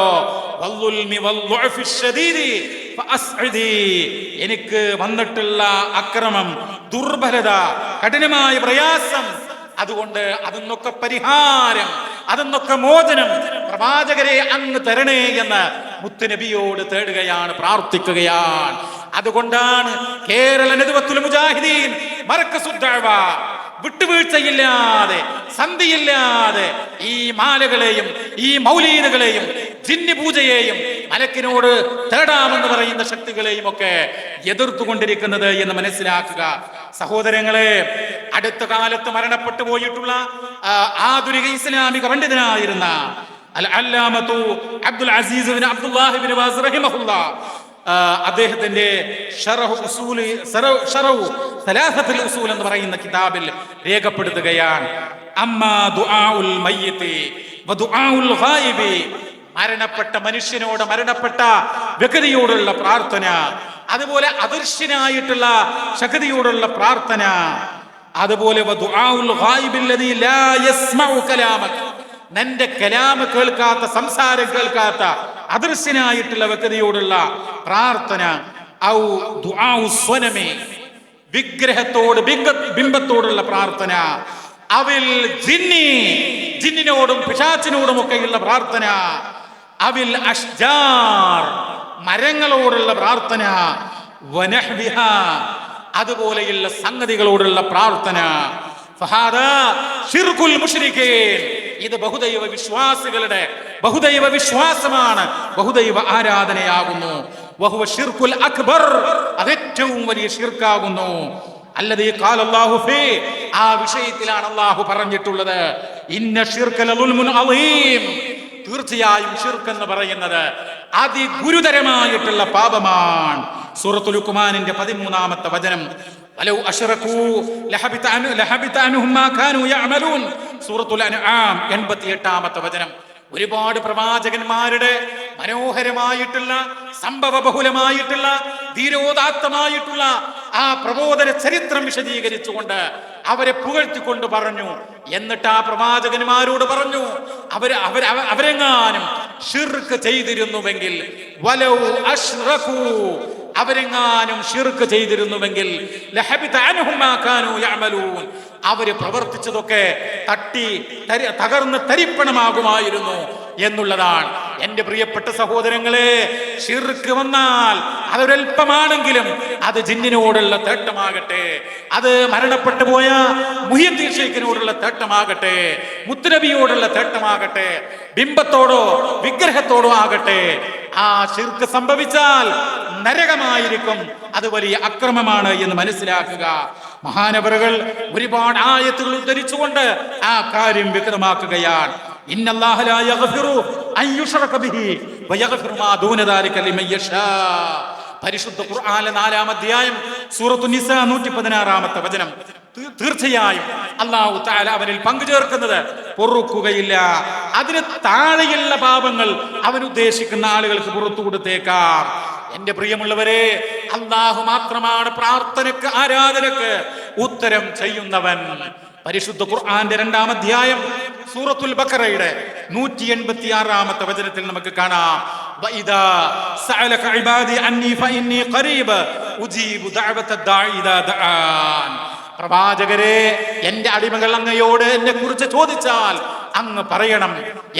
എനിക്ക് വന്നിട്ടുള്ള അക്രമം, ദുർബലത, കഠിനമായ പ്രയാസം, അതുകൊണ്ട് അതിനൊക്കെ പരിഹാരം, അതിനൊക്കെ മോചനം പ്രവാചകരെ അങ്ങ് തരണേ എന്ന് മുത്തുനബിയോട് തേടുകയാണ്, പ്രാർത്ഥിക്കുകയാണ്. അതുകൊണ്ടാണ് കേരള നദ്വത്തുൽ മുജാഹിദീൻ മർകസുദ് ദഅവ വിട്ടുവീഴ്ചയില്ലാതെ, സന്ധിയില്ലാതെ ഈ മാലകളെയും ഈ മൗലീദുകളെയും ജിന്ന് പൂജയെയും മലക്കിനോട് തേടാമെന്ന് പറയുന്ന ശക്തികളെയും ഒക്കെ എതിർത്തുകൊണ്ടിരിക്കുന്നത് എന്ന് മനസ്സിലാക്കുക. സഹോദരങ്ങളെ, അടുത്ത കാലത്ത് മരണപ്പെട്ടു പോയിട്ടുള്ള ആധുനിക ഇസ്ലാമിക പണ്ഡിതനായിരുന്ന അൽ അല്ലാമത്തു Abdul Aziz bin Abdullahi bin Baz റഹിമഹുല്ലാഹ് അദ്ദേഹത്തിന്റെ ശറഹു സലാസത്തുൽ ഉസൂൽ എന്ന് പറയുന്ന കിതാബിൽ രേഖപ്പെടുത്തുകയാണ്, അമ്മാ ദുആഉൽ മയ്യിതി വ ദുആഉൽ ഗായിബി, മരണപ്പെട്ട മനുഷ്യനോട്, മരണപ്പെട്ട വ്യക്തിയോടുള്ള പ്രാർത്ഥന, അതുപോലെ അദൃശ്യനായിട്ടുള്ള ശക്തിയോടുള്ള പ്രാർത്ഥന, അതുപോലെ വ ദുആഉൽ ഗായിബി അല്ലദീ ലാ യസ്മഉ കലാമക, നിന്റെ കലാമ് കേൾക്കാത്ത, സംസാരം കേൾക്കാത്ത അദൃശ്യനായിട്ടുള്ള വ്യക്തിയോടുള്ള പ്രാർത്ഥന, ഔ ദുആഉ സ്വനമി, വിഗ്രഹത്തോട് ബിംബത്തോടുള്ള പ്രാർത്ഥന, അവിൽ ജിന്നി, ജിന്നിനോടും പിശാചിനോടും ഒക്കെയുള്ള പ്രാർത്ഥന, അവിൽ അഷ്ജാർ, മരങ്ങളോടുള്ള പ്രാർത്ഥന, വനഹ്വിഹ, അതുപോലെയുള്ള സംഗതികളോടുള്ള പ്രാർത്ഥന, ഫഹാദാ ശിർകുൽ മുശ്രികീൻ, ഇത് ബഹുദൈവ വിശ്വാസികളുടെ ബഹുദൈവ വിശ്വാസമാണ്, ബഹുദൈവ ആരാധനയാകുന്നു. വഹുവ ശിർകുൽ അക്ബർ, അത് ഏറ്റവും വലിയ ശിർക്കാകുന്നു. അല്ലദീ ഖാല അല്ലാഹു ഫീ, ആ വിഷയത്തിലാണ് അല്ലാഹു പറഞ്ഞിട്ടുള്ളത്, ഇന്ന ശിർക ലദുൽമുൻ അളീം, തീർച്ചയായും ശിർക്ക് എന്ന് പറയുന്നത് അതിഗുരുതരമായിട്ടുള്ള പാപമാണ്. സൂറത്തുൽ ലുഖ്മാനിന്റെ 13-ാമത്തെ വചനം, വലൗ അശ്റകൂ ലഹബിത അൻഹും മാ കാനൂ യഅമലൂൻ, സൂറത്തുൽ അൻആം 88-ാമത്തെ വചനം. ഒരുപാട് പ്രവാചകന്മാരുടെ മനോഹരമായിട്ടുള്ള, സംഭവ ബഹുലമായിട്ടുള്ള, ധീരോദാത്തമായിട്ടുള്ള ആ പ്രബോധന ചരിത്രം വിശദീകരിച്ചുകൊണ്ട് അവരെ പുകഴ്ത്തിക്കൊണ്ട് പറഞ്ഞു. എന്നിട്ട് ആ പ്രവാചകന്മാരോട് പറഞ്ഞു, അവരെങ്ങാനും ശിർക്ക് ചെയ്തിരുന്നുവെങ്കിൽ, വലൗ അശ്റകൂ, അവരെങ്ങാനും ശിർക്ക് ചെയ്തിരുന്നുവെങ്കിൽ, ലഹബിത അൻഹും മാ കാനൂ യഅമലൂൻ, അവര് പ്രവർത്തിച്ചതൊക്കെ തകർന്ന് തരിപ്പണമാകുമായിരുന്നു എന്നുള്ളതാണ്. എന്റെ പ്രിയപ്പെട്ട സഹോദരങ്ങളെ, ശിർക്ക് വന്നാൽ അതൊരൽപ്പമാണെങ്കിലും അത് ജിന്നിനോടുള്ള തേട്ടമാകട്ടെ, അത് മരണപ്പെട്ടു പോയ മുഹ്യിദ്ദീൻ ശൈഖിനോടുള്ള തേട്ടമാകട്ടെ, മുത്തുനബിയോടുള്ള തേട്ടമാകട്ടെ, ബിംബത്തോടോ വിഗ്രഹത്തോടോ ആകട്ടെ, ആ ശിർക്ക് സംഭവിച്ചാൽ നരകമായിരിക്കും, അത് വലിയ അക്രമമാണ് എന്ന് മനസ്സിലാക്കുക. മഹാനവറുകൾ ഒരുപാട് ആയത്തുകൾ ഉദ്ധരിച്ചുകൊണ്ട് ആ കാര്യം വ്യക്തമാക്കുകയാണ്. ഇന്നല്ലാഹ ലാ യഗ്ഫിറു അൻ യുശ്റക ബിഹി വയഗ്ഫിറു മാ ദൂന ദാലിക ലിമൻ യശാ. പരിശുദ്ധ ഖുർആനിലെ 4-ാം അധ്യായം സൂറത്തു നിസാ 116-ാമത്തെ വചനം. തീർച്ചയായും അല്ലാഹു തആല അവനിൽ പങ്കുചേർക്കുന്നത് പൊറുക്കുകയില്ല, അതിന് താഴെയുള്ള പാപങ്ങൾ അവൻ ഉദ്ദേശിക്കുന്ന ആളുകൾക്ക് പുറത്തു കൊടുത്തേക്കാം. എന്റെ പ്രിയമുള്ളവരെ, അല്ലാഹു മാത്രമാണ് പ്രാർത്ഥനക്ക്, ആരാധനക്ക് ഉത്തരം ചെയ്യുന്നവൻ. പരിശുദ്ധ ഖുർആന്റെ 2-ാം അധ്യായം സൂറത്തുൽ ബഖറയുടെ 186-ാമത്തെ വചനത്തിൽ നമുക്ക് കാണാം, വഇദാ സഅലക ഇബാദി അന്നി ഫഇന്നി ഖരീബ് ഉജീബു ദഅവത ദാഇ ഇദാ ദആൻ. പ്രവാചകരെ, എന്റെ അടിമകൾ അങ്ങയോട് എന്നെ കുറിച്ച് ചോദിച്ചാൽ അങ്ങ് പറയണം,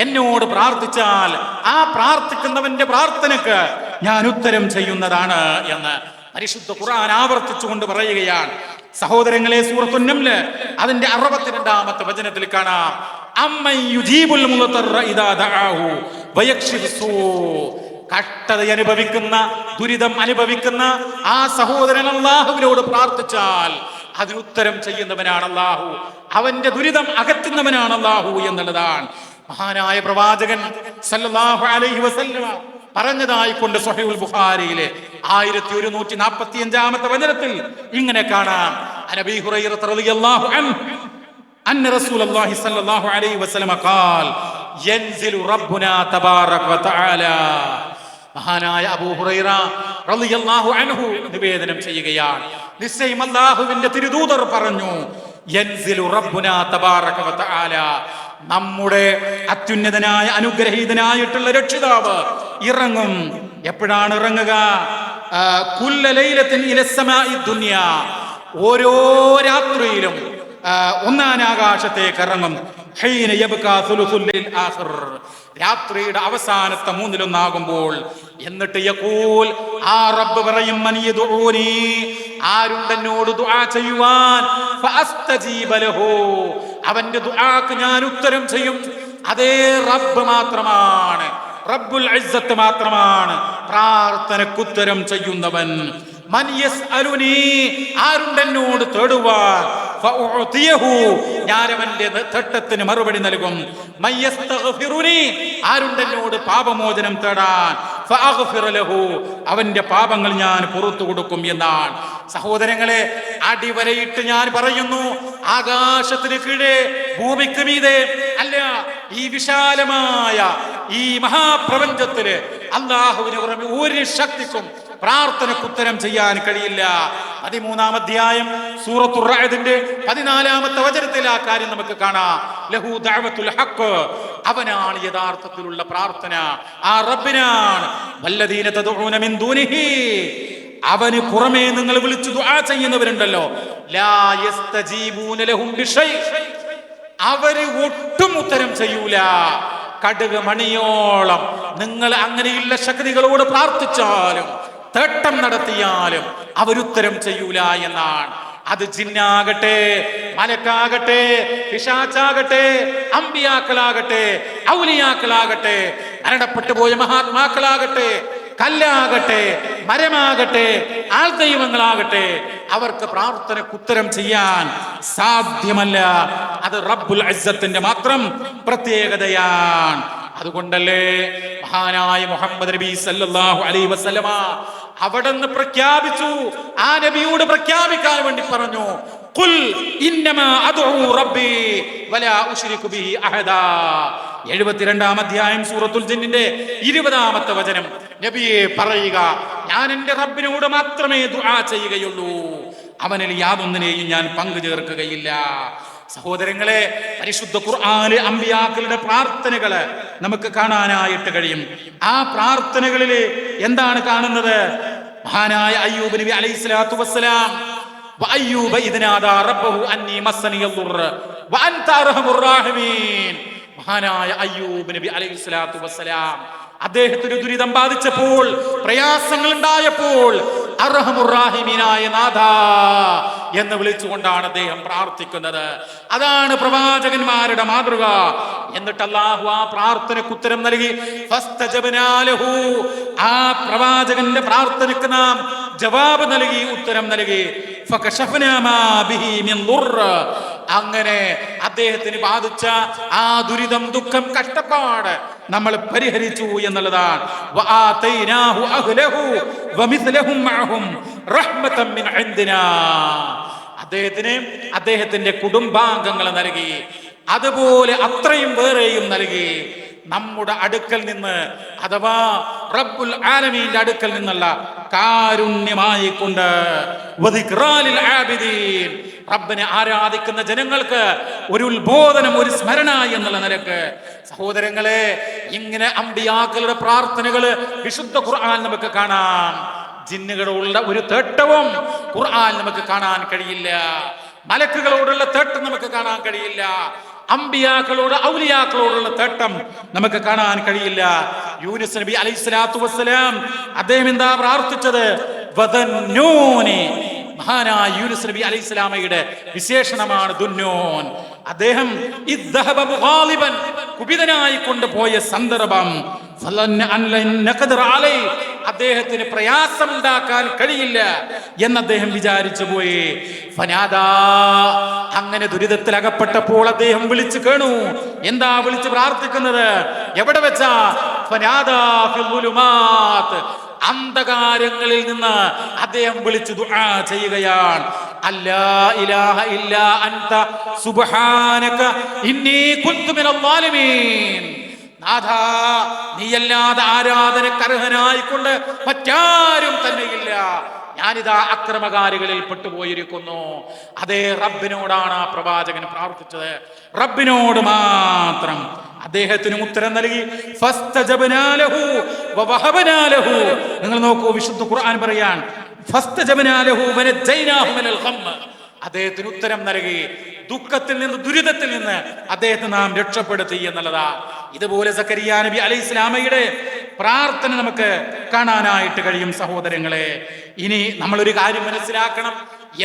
എന്നോട് പ്രാർത്ഥിച്ചാൽ ആ പ്രാർത്ഥിക്കുന്നവന്റെ പ്രാർത്ഥനക്ക് ഞാൻ ഉത്തരം ചെയ്യുന്നതാണ് എന്ന് പരിശുദ്ധ ഖുർആൻ ആവർത്തിച്ചുകൊണ്ട് പറയുകയാണ്. സഹോദരങ്ങളെ, സൂറത്തുൻ നംല് അതിന്റെ 62-ാമത്തെ വചനത്തിൽ കാണാം, അമ്മൻ യുജീബുൽ മുളതറ ഇദാ ദഅാഹു വയക്ഷിഫു സൂ. കഷ്ടത അനുഭവിക്കുന്ന, ദുരിതം അനുഭവിക്കുന്ന ആ സഹോദരൻ അല്ലാഹുവിനോട് പ്രാർത്ഥിച്ചാൽ അതിന് ഉത്തരം ചെയ്യുന്നവനാണ് അല്ലാഹു, അവന്റെ ദുരിതം അകറ്റുന്നവനാണ് അല്ലാഹു എന്നുള്ളതാണ് മഹാനായ പ്രവാചകൻ സല്ലല്ലാഹു അലൈഹി വസല്ലമ പറഞ്ഞതായി കൊണ്ട് സ്വഹീഹുൽ ബുഖാരിയിലെ 1145-ാമത്തെ വചനത്തിൽ ഇങ്ങനെ കാണാം, അനബീ ഹുറൈറ റളിയല്ലാഹു അൻഹു അന്ന റസൂലുള്ളാഹി സ്വല്ലല്ലാഹു അലൈഹി വസല്ലമ ഖാൽ യൻസിലു റബ്ബുനാ തബാറക വ തആല. മഹാനായ അബൂ ഹുറൈറ റളിയല്ലാഹു അൻഹു നിവേദനം ചെയ്യുകയാണ്, നിശ്ചയം അല്ലാഹുവിന്റെ തിരുദൂതർ പറഞ്ഞു, യൻസിലു റബ്ബുനാ തബാറക വ തആല, നമ്മുടെ അത്യുന്നതനായ അനുഗ്രഹീതനായിട്ടുള്ള രക്ഷിതാവ് ഇറങ്ങും. എപ്പോഴാണ് ഇറങ്ങുക? കുല്ല ലൈലത്തിൻ ഇലസ്സമാഇ ദുനിയ, ഓരോ രാത്രിയിലും ഒന്നാനാകാശത്തേക്ക് ഇറങ്ങും. ഹീന യബ്കാ സുലുസുൽ ലൈൽ ആഖിർ, രാത്രിയുടെ അവസാനത്തെ 1/3 എന്നിട്ട് യഖൂൽ, ആ റബ്ബ് പറയും, മൻ യദഊനി, ആരുണ്ടെന്നോട് ദുആ ചെയ്യുവാൻ, ഫഅസ്തജീബ ലഹു, അവന്റെ ദുആക്ക് ഞാൻ ഉത്തരം ചെയ്യും. അതേ റബ്ബ് മാത്രമാണ്, റബ്ബുൽ ഇസ്സത്ത് മാത്രമാണ് പ്രാർത്ഥനക്ക് ഉത്തരം ചെയ്യുന്നവൻ. മൻ യസ്അലുനി, ആരുണ്ടെന്നോട് തേടുവാൻ, ഫഉതിയഹു, ഞാൻ അവന്റെ തേട്ടത്തിന് മറുപടി നൽകും. മൻ യസ്തഗ്ഫിറുനി, ആരുണ്ടെന്നോട് പാപമോചനം തേടാൻ, ഫഅഗ്ഫിറ ലഹു, അവന്റെ പാപങ്ങൾ ഞാൻ പുറത്തു കൊടുക്കും എന്നാണ്. സഹോദരങ്ങളെ, അടിവരയിട്ട് ഞാൻ പറയുന്നു, ആകാശത്തിന് കീഴെ ഭൂമിക്ക് മീതെ അല്ല, ഈ വിശാലമായ ഈ മഹാപ്രപഞ്ചത്തില് അല്ലാഹുവിന് പുറമെ ഒരു ശക്തിക്കും പ്രാർത്ഥനക്ക് ഉത്തരം ചെയ്യാൻ കഴിയില്ല. 13-ാം അധ്യായം സൂറത്തുർ റഅദിന്റെ 14-ാമത്തെ വചനത്തിൽ ആ കാര്യം നമുക്ക് കാണാം. ലഹു ദഅവത്തുൽ ഹഖ്, അവനാണ് യഥാർത്ഥത്തിലുള്ള പ്രാർത്ഥന. ആ റബ്ബിനാണ്. വല്ലദീന തദ്ഊന മിൻ ദൂനിഹി, അവന് പുറമേ നിങ്ങൾ വിളിച്ചു ദുആ ചെയ്യുന്നവരുണ്ടല്ലോ, ലാ യസ്തജീബൂന ലഹും ബിശൈ, അവര് ഒട്ടും ഉത്തരം ചെയ്യൂല. കടുക് മണിയോളം നിങ്ങൾ അങ്ങനെയുള്ള ശക്തികളോട് പ്രാർത്ഥിച്ചാലും തേട്ടം നടത്തിയാലും അവരുത്തരം ചെയ്യൂല എന്നാണ്. അത് ജിന്നാകട്ടെ, മലക്കാകട്ടെ, പിശാചാകട്ടെ, അമ്പിയാക്കളാകട്ടെ, ഔലിയാക്കളാകട്ടെ, മരണപ്പെട്ടു പോയ മഹാത്മാക്കളാകട്ടെ, കല്ലാകട്ടെ, മരമാകട്ടെ, ആൾദൈവങ്ങളാകട്ടെ, അവർക്ക് പ്രാർത്ഥനയ്ക്ക് ഉത്തരം ചെയ്യാൻ സാധ്യമല്ല. അത് റബ്ബുൽ ഇസ്സത്തിന്റെ മാത്രം പ്രത്യേകതയാണ്. അതുകൊണ്ടല്ലേ മഹാനായ മുഹമ്മദ് നബി സല്ലല്ലാഹു അലൈഹി വസല്ലമ അവിടുന്ന് പ്രഖ്യാപിച്ചു, ആ നബിയോട് പ്രഖ്യാപിക്കാൻ വേണ്ടി പറഞ്ഞു, ഖുൽ ഇന്നമാ അദ്ഉ റബ്ബി വലാ ഉശ്രികു ബിഹി അഹദാ. 72-ാം അധ്യായം സൂറത്തുൽ ജിന്നിന്റെ 20-ാമത്തെ വചനം. നബിയെ പറയുക, ഞാൻ എൻ്റെ റബ്ബിനോട് മാത്രമേ ദുആ ചെയ്യുകയുള്ളൂ, അവനിൽ യാതൊന്നിനെയും ഞാൻ പങ്കു ചേർക്കുകയില്ല. സഹോദരങ്ങളെ, പരിശുദ്ധ ഖുർആനിലെ അമ്പിയാക്കളുടെ പ്രാർത്ഥനകള് നമുക്ക് കാണാനായിട്ട് കഴിയും. ആ പ്രാർത്ഥനകളിൽ എന്താണ് കാണുന്നത്? മഹാനായ അയ്യൂബ് നബി അലൈഹിസ്സലാത്തു വസ്സലാം, വഅയ്യൂബ ഇദ് നാദാ റബ്ബഹു അന്നി മസ്സനിയൽ ദുർറ വഅൻത അർഹമുർ റഹീമീൻ. മഹാനായ അയ്യൂബ് നബി അലൈഹിസ്സലാത്തു വസ്സലാം അദ്ദേഹത്തിന് ദുരിതം ബാധിച്ചപ്പോൾ, പ്രയാസങ്ങൾ ഉണ്ടായപ്പോൾ, അർഹമുർ റഹീമീനായ നാഥാ എന്ന് വിളിച്ചുകൊണ്ടാണ് അദ്ദേഹം പ്രാർത്ഥിക്കുന്നത്. അതാണ് പ്രവാചകന്മാരുടെ മാതൃക. എന്നിട്ട് അല്ലാഹു ആ പ്രാർത്ഥനയ്ക്ക് ഉത്തരം നൽകി. ഫസ്തജബ്നാ ലഹു, ആ പ്രവാചകന്റെ പ്രാർത്ഥനയ്ക്ക് നാം ജവാബ് നൽകി, ഉത്തരം നൽകി. ഫകശഫ്നാ മാ ബിഹി മിൻ ദുർറ, അങ്ങനെ അദ്ദേഹത്തിന് ബാധിച്ച ആ ദുരിതം, ദുഃഖം, കഷ്ടപ്പാട് നമ്മൾ പരിഹരിച്ചു എന്നുള്ളതാണ്. വആതൈനാഹു അഹ്ലഹു വമിസ്ലഹും മഅഹും റഹ്മതൻ മിൻ ഇൻദിനാ, അദ്ദേഹത്തിന് അദ്ദേഹത്തിന്റെ കുടുംബാംഗങ്ങളെ നൽകി, അതുപോലെ അത്രയും വേറെയും നൽകി. നമ്മുടെ അടുക്കൽ നിന്ന്, അഥവാ റബ്ബുൽ ആലമീന്റെ അടുക്കൽ നിന്നുള്ള കാരുണ്യമായി കൊണ്ട്, വദിക്റാലിൽ ആബിദീൻ, റബ്ബിനെ ആരാധിക്കുന്ന ജനങ്ങൾക്ക് ഒരു ഉത്ബോധനം, ഒരു സ്മരണ എന്നുള്ള നിലക്ക്. സഹോദരങ്ങളെ, ഇങ്ങനെ അമ്പിയാക്കളുടെ പ്രാർത്ഥനകള് വിശുദ്ധ ഖുർആൻ നമുക്ക് കാണാം. ജിന്നുകളോടുള്ള ഒരു തേട്ടവും ഖുർആൻ നമുക്ക് കാണാൻ കഴിയില്ല. മലക്കുകളോടുള്ള തേട്ടം നമുക്ക് കാണാൻ കഴിയില്ല. അമ്പിയാക്കളോട്, ഔലിയാക്കളോടുള്ള തേട്ടം നമുക്ക് കാണാൻ കഴിയില്ല. യൂനുസ് നബി അലൈഹിസ്സലാത്തു വസ്സലാം അദ്ദേഹം എന്താ പ്രാർത്ഥിച്ചത്? വദന്നൂനി, മഹാനായ യൂനുസ് നബി അലൈഹിസ്സലാമയുടെ വിശേഷണമാണ് ദുന്നൂൻ. അദ്ദേഹം ഇദ്ദഹബ മുഗാലിബൻ, കുപിതനായി കൊണ്ടുപോയ സന്ദർഭം, അദ്ദേഹത്തിന് പ്രയാസമുണ്ടാക്കാൻ കഴിയില്ല എന്ന് അദ്ദേഹം വിചാരിച്ചു പോയി. ഫനാദാ, അങ്ങനെ ദുരിതത്തിൽ അകപ്പെട്ടപ്പോൾ അദ്ദേഹം വിളിച്ചു കേണു. എന്താ വിളിച്ച് പ്രാർത്ഥിക്കുന്നത്? എവിടെ വെച്ചാ? ഫനാദാ ഫിൽ ളുലുമാത്ത്, അന്ധകാരങ്ങളിൽ നിന്ന് അദ്ദേഹം വിളിച്ചു ദുആ ചെയ്യുകയാണ്. അല്ലാ ഇലാഹ ഇല്ലാ അൻത സുബ്ഹാനക ഇന്നി കുൻതു മിനൽ ളാലിമീൻ. നാഥാ, നീയല്ലാതെ ആരാധനക്കർഹനായിക്കൊണ്ട് മറ്റാരും തന്നെയില്ല, ഞാനിതാ അക്രമകാരികളിൽ പെട്ടുപോയിരിക്കുന്നു. അതേ റബ്ബിനോടാണ് ആ പ്രവാചകൻ പ്രാർത്ഥിച്ചത്, റബ്ബിനോട് മാത്രം. അദ്ദേഹത്തിന് ഉത്തരം നൽകി. ഫസ്തജബ്നാ ലഹു വവഹബ്നാ ലഹു. നിങ്ങൾ നോക്കൂ, വിശുദ്ധ ഖുർആൻ പറയാൻ, ഫസ്തജബ്നാ ലഹു വനജൈനാഹു മിനൽ ഖമ്മ, അദ്ദേഹത്തിന് ഉത്തരം നൽകി, ദുഃഖത്തിൽ നിന്ന്, ദുരിതത്തിൽ നിന്ന് അദ്ദേഹത്തെ നാം രക്ഷപ്പെടുത്തി എന്നുള്ളതാ. ഇതുപോലെ സക്കരിയ നബി അലൈഹിസ്സലാമയുടെ പ്രാർത്ഥന നമുക്ക് കാണാനായിട്ട് കഴിയും. സഹോദരങ്ങളെ, ഇനി നമ്മളൊരു കാര്യം മനസ്സിലാക്കണം.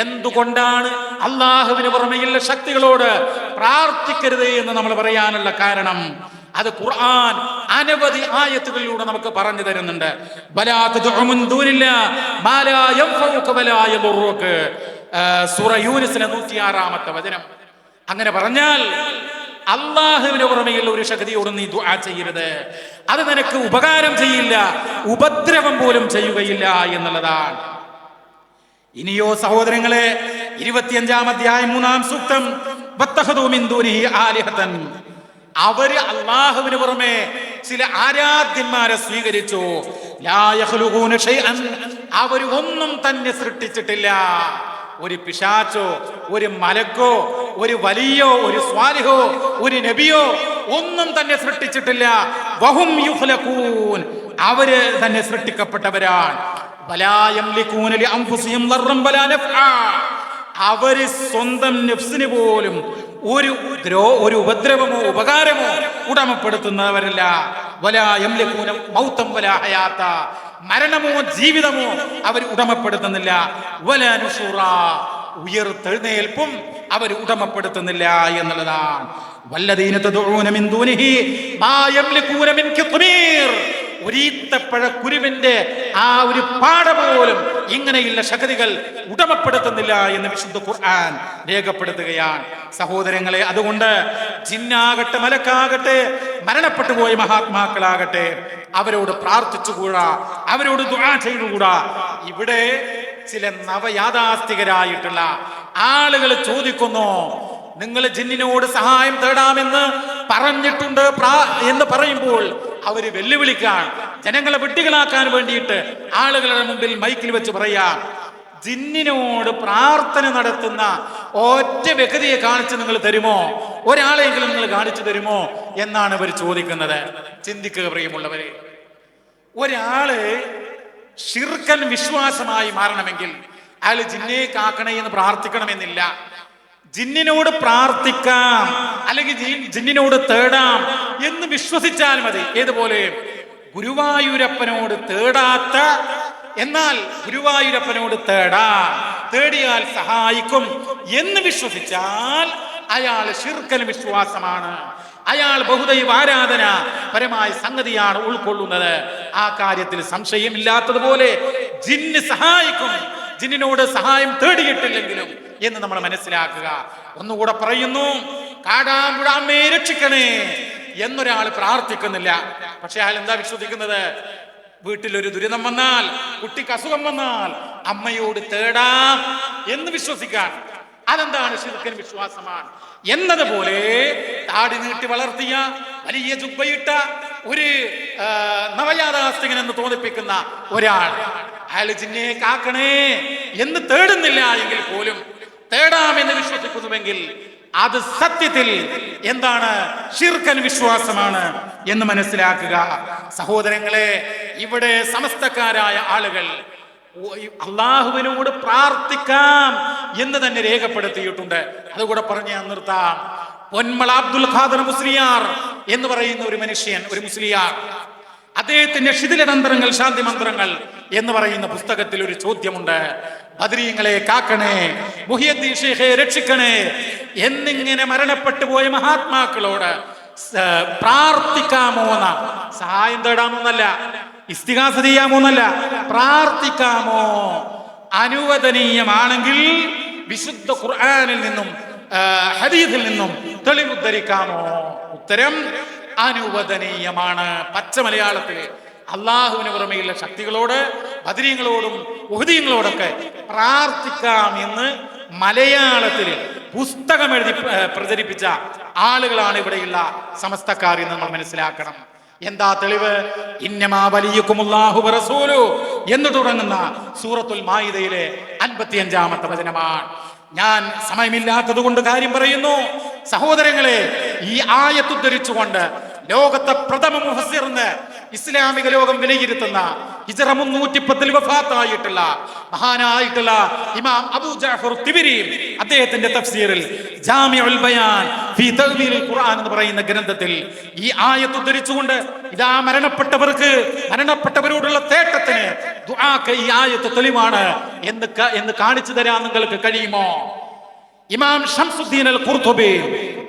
എന്തുകൊണ്ടാണ് അള്ളാഹുവിന് പുറമെയുള്ള ശക്തികളോട് പ്രാർത്ഥിക്കരുത് എന്ന് നമ്മൾ പറയാനുള്ള കാരണം? അത് ഖുർആൻ അനവധി ആയത്തുകളിലൂടെ നമുക്ക് പറഞ്ഞു തരുന്നുണ്ട്. ബലാ തദ്ഉ മിൻ ദൂനില്ലാഹി മാ ലാ യൻഫഉക വലാ യദുറുക, സൂറ യൂനുസിലെ 106-ാമത്തെ വചനം. അങ്ങനെ പറഞ്ഞാൽ അള്ളാഹുവിന് പുറമെയുള്ള ഒരു ശക്തിയോട് നീ ദുആ ചെയ്യരുത്, അത് നിനക്ക് ഉപകാരം ചെയ്യില്ല, ഉപദ്രവം പോലും ചെയ്യുകയില്ല എന്നുള്ളതാണ്. ഇനിയോ സഹോദരങ്ങളെ, 25-ാം അധ്യായം 3-ാം സൂക്തം, വത്തഖദൂ മിൻ ദൂനിഹി ആലിഹതൻ, അവര് അള്ളാഹുവിന് പുറമെ ചില ആരാധ്യന്മാരെ സ്വീകരിച്ചു. ലാ യഖ്ലുഖൂന ഷൈഅൻ, അവർ ഒന്നും തന്നെ സൃഷ്ടിച്ചിട്ടില്ല. ഒരു പിശാചോ ഒരു മലക്കോ ഒരു വലിയോ ഒരു സ്വാലിഹോ ഒരു നബിയോ ഒന്നും തന്നെ സൃഷ്ടിച്ചിട്ടില്ല. വഹും യുഖ്ലഖൂൻ, അവര് തന്നെ സൃഷ്ടിക്കപ്പെട്ടവരാണ്. വലാ യംലികൂന ലിഅൻഫുസിഹിം ദർറൻ വലാ നഫ്ആ, അവര് സ്വന്തം നഫ്സിന് പോലും ഒരു ഉപദ്രവമോ ഉപകാരമോ ഉടമപ്പെടുത്തുന്നവരല്ല. വലാ യംലികൂന മൗതൻ വലാ ഹയാത, മരണമോ ജീവിതമോ അവർ ഉടമപ്പെടുത്തുന്നില്ല. വലാ നുശൂറാ, ഉയർത്തെഴുന്നേൽപ്പും അവർ ഉടമപ്പെടുത്തുന്നില്ല എന്നുള്ളതാണ്. വല്ലദീന തദഊന മിൻ ദൂനിഹി മാ യംലികൂന മിൻ ഖിത്മീർ, ഒരീത്തപ്പഴ കുരുവിന്റെ ആ ഒരു പാട പോലും ഇങ്ങനെയുള്ള ശക്തികൾ ഉടമപ്പെടുത്തുന്നില്ല എന്ന് വിശുദ്ധ ഖുർആൻ രേഖപ്പെടുത്തുകയാണ്. സഹോദരങ്ങളെ, അതുകൊണ്ട് ജിന്നാകട്ടെ മലക്കാകട്ടെ മരണപ്പെട്ടു പോയ മഹാത്മാക്കളാകട്ടെ അവരോട് പ്രാർത്ഥിച്ചുകൂടാ, അവരോട് ദുആ ചെയ്തുകൂടാ. ഇവിടെ ചില നവയാഥാസ്ഥികരായിട്ടുള്ള ആളുകൾ ചോദിക്കുന്നു, നിങ്ങൾ ജിന്നിനോട് സഹായം തേടാമെന്ന് പറഞ്ഞിട്ടുണ്ട് എന്ന് പറയുമ്പോൾ അവര് വെല്ലുവിളിക്കാൻ, ജനങ്ങളെ വെട്ടികളാക്കാൻ വേണ്ടിയിട്ട് ആളുകളുടെ മുമ്പിൽ മൈക്കിൽ വെച്ച് പറയാ, ജിന്നിനോട് പ്രാർത്ഥന നടത്തുന്ന ഒറ്റ വ്യക്തിയെ കാണിച്ച് നിങ്ങൾ തരുമോ, ഒരാളെങ്കിലും നിങ്ങൾ കാണിച്ചു തരുമോ എന്നാണ് ഇവർ ചോദിക്കുന്നത്. ചിന്തിക്കുക പ്രിയമുള്ളവരെ, ഒരാള് ശിർക്കൻ വിശ്വാസമായി മാറണമെങ്കിൽ അയാൾ ജിന്നെ കാക്കണേ എന്ന് പ്രാർത്ഥിക്കണമെന്നില്ല. ജിന്നിനോട് പ്രാർത്ഥിക്കാം അല്ലെങ്കിൽ ജിന്നിനോട് തേടാം എന്ന് വിശ്വസിച്ചാൽ മതി. ഏതുപോലെ ഗുരുവായൂരപ്പനോട് തേടാത്ത, എന്നാൽ ഗുരുവായൂരപ്പനോട് തേടിയാൽ സഹായിക്കും എന്ന് വിശ്വസിച്ചാൽ അയാൾ ശിർക്കൻ വിശ്വാസമാണ്. അയാൾ ബഹുദൈവ ആരാധന പരമായ സംഗതിയാണ് ഉൾക്കൊള്ളുന്നത്. ആ കാര്യത്തിൽ സംശയമില്ലാത്തതുപോലെ ജിന്ന് സഹായിക്കും, ജിന്നിനോട് സഹായം തേടിയിട്ടില്ലെങ്കിലും എന്ന് നമ്മൾ മനസ്സിലാക്കുക. ഒന്നുകൂടെ പറയുന്നു, കാടാമ്പുഴ അമ്മയെ രക്ഷിക്കണേ എന്നൊരാൾ പ്രാർത്ഥിക്കുന്നില്ല. പക്ഷെ അയാൾ എന്താ വിശ്വസിക്കുന്നത്? വീട്ടിലൊരു ദുരിതം വന്നാൽ, കുട്ടിക്ക് അസുഖം വന്നാൽ അമ്മയോട് തേടാം എന്ന് വിശ്വസിക്കാൻ. അതെന്താണ്? ശിർക്കൻ വിശ്വാസമാണ്. എന്നതുപോലെ താടി നീട്ടി വളർത്തിയ വലിയ ജുബ്ബയിട്ട ഒരു നവയാഥാസ്ഥികൻ എന്ന് തോന്നിപ്പിക്കുന്ന ഒരാൾ, അയാൾ ജിന്നെ കാക്കണേ എന്ന് തേടുന്നില്ല എങ്കിൽ പോലും തേടാമെന്ന് വിശ്വസിക്കുന്നുവെങ്കിൽ അത് സത്യത്തിൽ എന്താണ്? ശിർക്കൻ വിശ്വാസമാണ് എന്ന് മനസ്സിലാക്കുക. സഹോദരങ്ങളെ, ഇവിടെ സമസ്തക്കാരായ ആളുകൾ അള്ളാഹുവിനോട് പ്രാർത്ഥിക്കാം എന്ന് തന്നെ രേഖപ്പെടുത്തിയിട്ടുണ്ട്. അതുകൂടെ പറഞ്ഞ് ഞാൻ നിർത്താം. പൊന്മള അബ്ദുൽ ഖാദർ മുസ്ലിയാർ എന്ന് പറയുന്ന ഒരു മനുഷ്യൻ, ഒരു മുസ്ലിയാർ, അദ്ദേഹത്തിന്റെ ശിഥിലതന്ത്രങ്ങൾ ശാന്തി മന്ത്രങ്ങൾ എന്ന് പറയുന്ന പുസ്തകത്തിൽ ഒരു ചോദ്യമുണ്ട്. ബദരീങ്ങളെ കാക്കണേ, മുഹിയുദ്ദീൻ ഷേഖെ രക്ഷിക്കണേ എന്നിങ്ങനെ മരണപ്പെട്ടു പോയ മഹാത്മാക്കളോട് പ്രാർത്ഥിക്കാമോ എന്ന, സഹായം തേടാമോന്നല്ല, ഇസ്തിഗാസ ചെയ്യാമോന്നല്ല, പ്രാർത്ഥിക്കാമോ? അനുവദനീയമാണെങ്കിൽ വിശുദ്ധ ഖുർആനിൽ നിന്നും ഹദീസിൽ നിന്നും തെളിവുദ്ധരിക്കാമോ? ഉത്തരം അനുവദനീയമാണ്. പച്ച മലയാളത്തിൽ അള്ളാഹുവിന് പുറമെയുള്ള ശക്തികളോട്, ബദരീങ്ങളോടും ഉഹദീങ്ങളോടൊക്കെ പ്രാർത്ഥിക്കാം എന്ന് മലയാളത്തിൽ പുസ്തകം എഴുതി പ്രചരിപ്പിച്ച ആളുകളാണ് ഇവിടെയുള്ള സമസ്തക്കാർ എന്ന് നമ്മൾ മനസ്സിലാക്കണം. എന്താ തെളിവ്? ഇന്നമാ വലിയക്കുമുല്ലാഹു വറസൂലു എന്ന് തുടങ്ങുന്ന സൂറത്തുൽ മാഇദയിലെ 55-ാമത്തെ വചനമാണ്. ഞാൻ സമയമില്ലാത്തത് കൊണ്ട് കാര്യം പറയുന്നു. സഹോദരങ്ങളെ, ഈ ആയത്ത് ഉദ്ധരിച്ചുകൊണ്ട് ലോകത്തെ പ്രഥമ മുഫസ്സിറിന് ഇസ്ലാമിക ലോകം വിലയിരുത്തുന്ന ഹിജ്റ 310 വഫാത്തായിട്ടുള്ള മഹാനായിട്ടുള്ള ഇമാം അബൂ ജഅഫർ തിബരി അദ്ദേഹത്തിന്റെ തഫ്സീറിൽ ജാമിഉൽ ബയാൻ ഫീ തഅ്വീലിൽ ഖുർആൻ എന്ന് പറയുന്ന ഗ്രന്ഥത്തിൽ ഈ ആയത്ത് ഉദ്ധരിച്ചുകൊണ്ട് ഇതാ മരണപ്പെട്ടവരോടുള്ള തേട്ടത്തിന് ദുആക്ക് ഈ ആയത്ത് തെളിവാണ് എന്ന് കാണിച്ചു തരാൻ നിങ്ങൾക്ക് കഴിയുമോ? ഇമാം ഷംസുദ്ദീൻ അൽ ഖുർത്തുബി,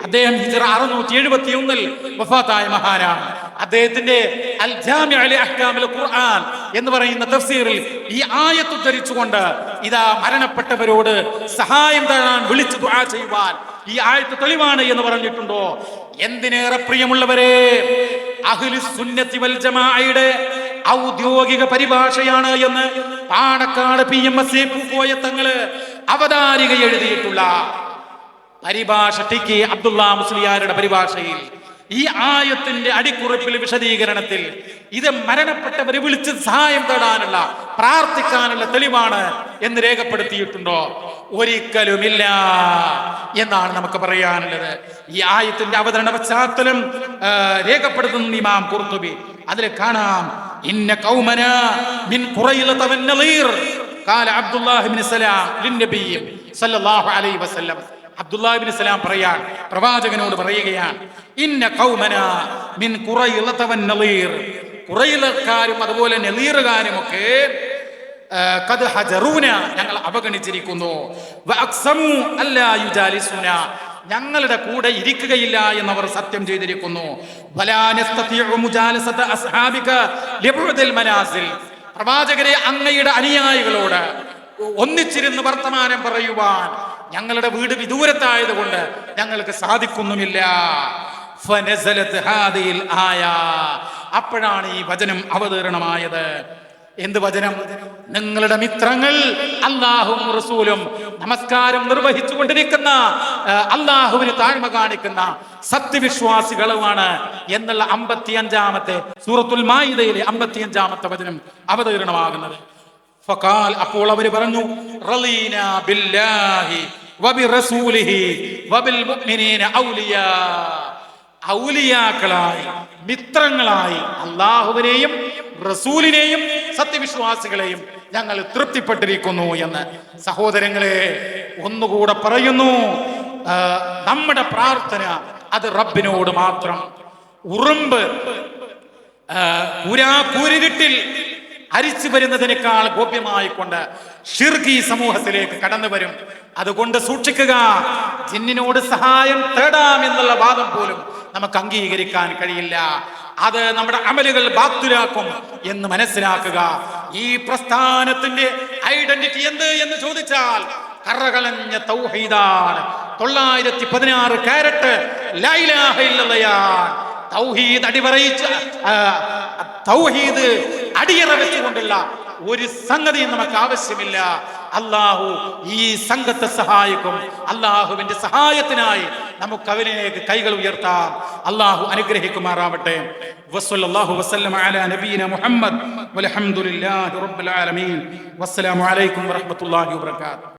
അദ്ദേഹം ഹിജ്റ 671 വഫാത്തായ മഹാനാണ്. അദ്ദേഹത്തിന്റെ അൽ ജാമിഉ ലി അഹ്കാമിൽ ഖുർആൻ എന്ന് പറയുന്ന തഫ്സീറിൽ ഈ ആയത്ത് ഉദ്ധരിച്ചുകൊണ്ട് ഇതാ മരണപ്പെട്ടവരോട് സഹായം തേടാൻ വിളിച്ചു ദുആ ചെയ്യുവാൻ ഈ ആയത്ത് തെളിവാണ് എന്ന് പറഞ്ഞിട്ടുണ്ടോ? എന്തിനേറെ പ്രിയമുള്ളവരെ, അഹ്ലുസ് സുന്നത്തി വൽ ജമാഅയുടെ ഔദ്യോഗിക പരിഭാഷയാണ് എന്ന് പാണക്കാട് PMSC പൂക്കോയ തങ്ങള് അവതാരിക എഴുതിയിട്ടുള്ള പരിഭാഷ ടി.കെ. അബ്ദുള്ള മുസ്ലിയാരുടെ പരിഭാഷയിൽ ഈ ആയത്തിന്റെ അടിക്കുറിപ്പിൽ വിശദീകരണത്തിൽ ഇത് മരണപ്പെട്ടവരെ വിളിച്ച് സഹായം തേടാനുള്ള പ്രാർത്ഥിക്കാനുള്ള തെളിവാണ് എന്ന് രേഖപ്പെടുത്തിയിട്ടുണ്ടോ? ഒരിക്കലുമില്ല എന്നാണ് നമുക്ക് പറയാനുള്ളത്. ഈ ആയത്തിന്റെ അവതരണ പശ്ചാത്തലം രേഖപ്പെടുത്തുന്ന ഇമാം ഖുർത്തുബി അതിൽ കാണാം, ഇന്ന ഖൗമന മിൻ ഖുറൈളത വൻ നളീർ ഖാല അബ്ദുല്ലാഹി ഇബ്നു സലാം ലിന്നബി സല്ലല്ലാഹു അലൈഹി വസല്ലം. അബ്ദുല്ലാഹി ഇബ്നു സലാം പറയാൻ, പ്രവാചകനോട് പറയുകയാണ്, ഇന്ന ഖൗമന മിൻ ഖുറൈളത വൻ നളീർ, ഖുറൈളക്കാരും അതുപോലെ നളീറുകാരും ഒക്കെ ഖദ് ഹജറൂന, ഞങ്ങൾ അവഗണിച്ചിരിക്കുന്നു, വഅഖ്സമു അല്ലാ യുജാലിസുന, ഞങ്ങളുടെ കൂടെ ഇരിക്കുകയില്ല എന്നവർ സത്യം ചെയ്തിരിക്കുന്നു, വലാ നസ്തതിഉ മുജാലസത അസ്ഹാബിക ലിബുദിൽ മനാസിൽ, പ്രവാചകരെ അങ്ങയുടെ അനുയായികളോട് ഒന്നിച്ചിരുന്ന് വർത്തമാനം പറയുവാൻ ഞങ്ങളുടെ വീട് വിദൂരത്തായതുകൊണ്ട് ഞങ്ങൾക്ക് സാധിക്കുന്നുമില്ല. ഫനസലത് ഹാദിൽ ആയ, അപ്പോഴാണ് ഈ വചനം അവതരണമായത്. എന്ത് വചനം? നിങ്ങളുടെ മിത്രങ്ങൾ അല്ലാഹുവും റസൂലും നമസ്കാരം നിർവഹിച്ചു കൊണ്ടിരിക്കുന്ന, അല്ലാഹുവിന് താഴ്മ കാണിക്കുന്ന സത്യവിശ്വാസികളുമാണ് എന്നുള്ള 55-ാമത്തെ സൂറത്തുൽ മാഇദയിലെ 55-ാമത്തെ വചനം അവതരണമാകുന്നത്. ഫഖാൽ, അപ്പോൾ അവർ പറഞ്ഞു, റളീനാ ബില്ലാഹി വബിറസൂലിഹി വബിൽ മുഅ്മിനീന ഔലിയാ, ഔലിയാക്കളായി മിത്രങ്ങളായി അല്ലാഹുവിനെയും റസൂലിനെയും സത്യവിശ്വാസികളെയും ഞങ്ങൾ തൃപ്തിപ്പെട്ടിരിക്കുന്നു എന്ന്. സഹോദരങ്ങളെ, ഒന്നുകൂടെ പറയുന്നു, നമ്മുടെ പ്രാർത്ഥന അത് റബ്ബിനോട് മാത്രം. ഉറുമ്പ് കൂരിരുട്ടിൽ അരിച്ചു വരുന്നതിനേക്കാൾ ഗോപ്യമായിക്കൊണ്ട് ഷിർകി സമൂഹത്തിലേക്ക് കടന്നു വരും. അതുകൊണ്ട് സൂക്ഷിക്കുക. ജിന്നിനോട് സഹായം തേടാമെന്നുള്ള വാദം പോലും നമുക്ക് അംഗീകരിക്കാൻ കഴിയില്ല. അത് നമ്മുടെ അമലുകൾ ബാത്തുലാക്കും എന്ന് മനസ്സിലാക്കുക. ഈ പ്രസ്ഥാനത്തിന്റെ ഐഡന്റിറ്റി എന്ത് എന്ന് ചോദിച്ചാൽ കറകളഞ്ഞ തൗഹീദാണ്. 916 കാരറ്റ് ലാ ഇലാഹ ഇല്ലല്ലാഹ്. തൗഹീദ് അടിവരയിച്ച് തൗഹീദ് അടിയറ വെച്ചുകൊണ്ടുള്ള ഒരു സംഗതിയും നമുക്ക് ആവശ്യമില്ല. അല്ലാഹു ഈ സംഘത്തെ സഹായിക്കും. അല്ലാഹുവിന്റെ സഹായത്തിനായി നമുക്ക് അവനിലേക്ക് കൈകൾ ഉയർത്താം. അല്ലാഹു അനുഗ്രഹിക്കുമാറാവട്ടെ. വസ്സല്ലല്ലാഹു വസല്ലമ അലാ നബിയിന മുഹമ്മദ് വൽഹംദുലില്ലാഹി റബ്ബിൽ ആലമീൻ. വസ്സലാമു അലൈക്കും വറഹ്മത്തുള്ളാഹി വബറകാതുഹു.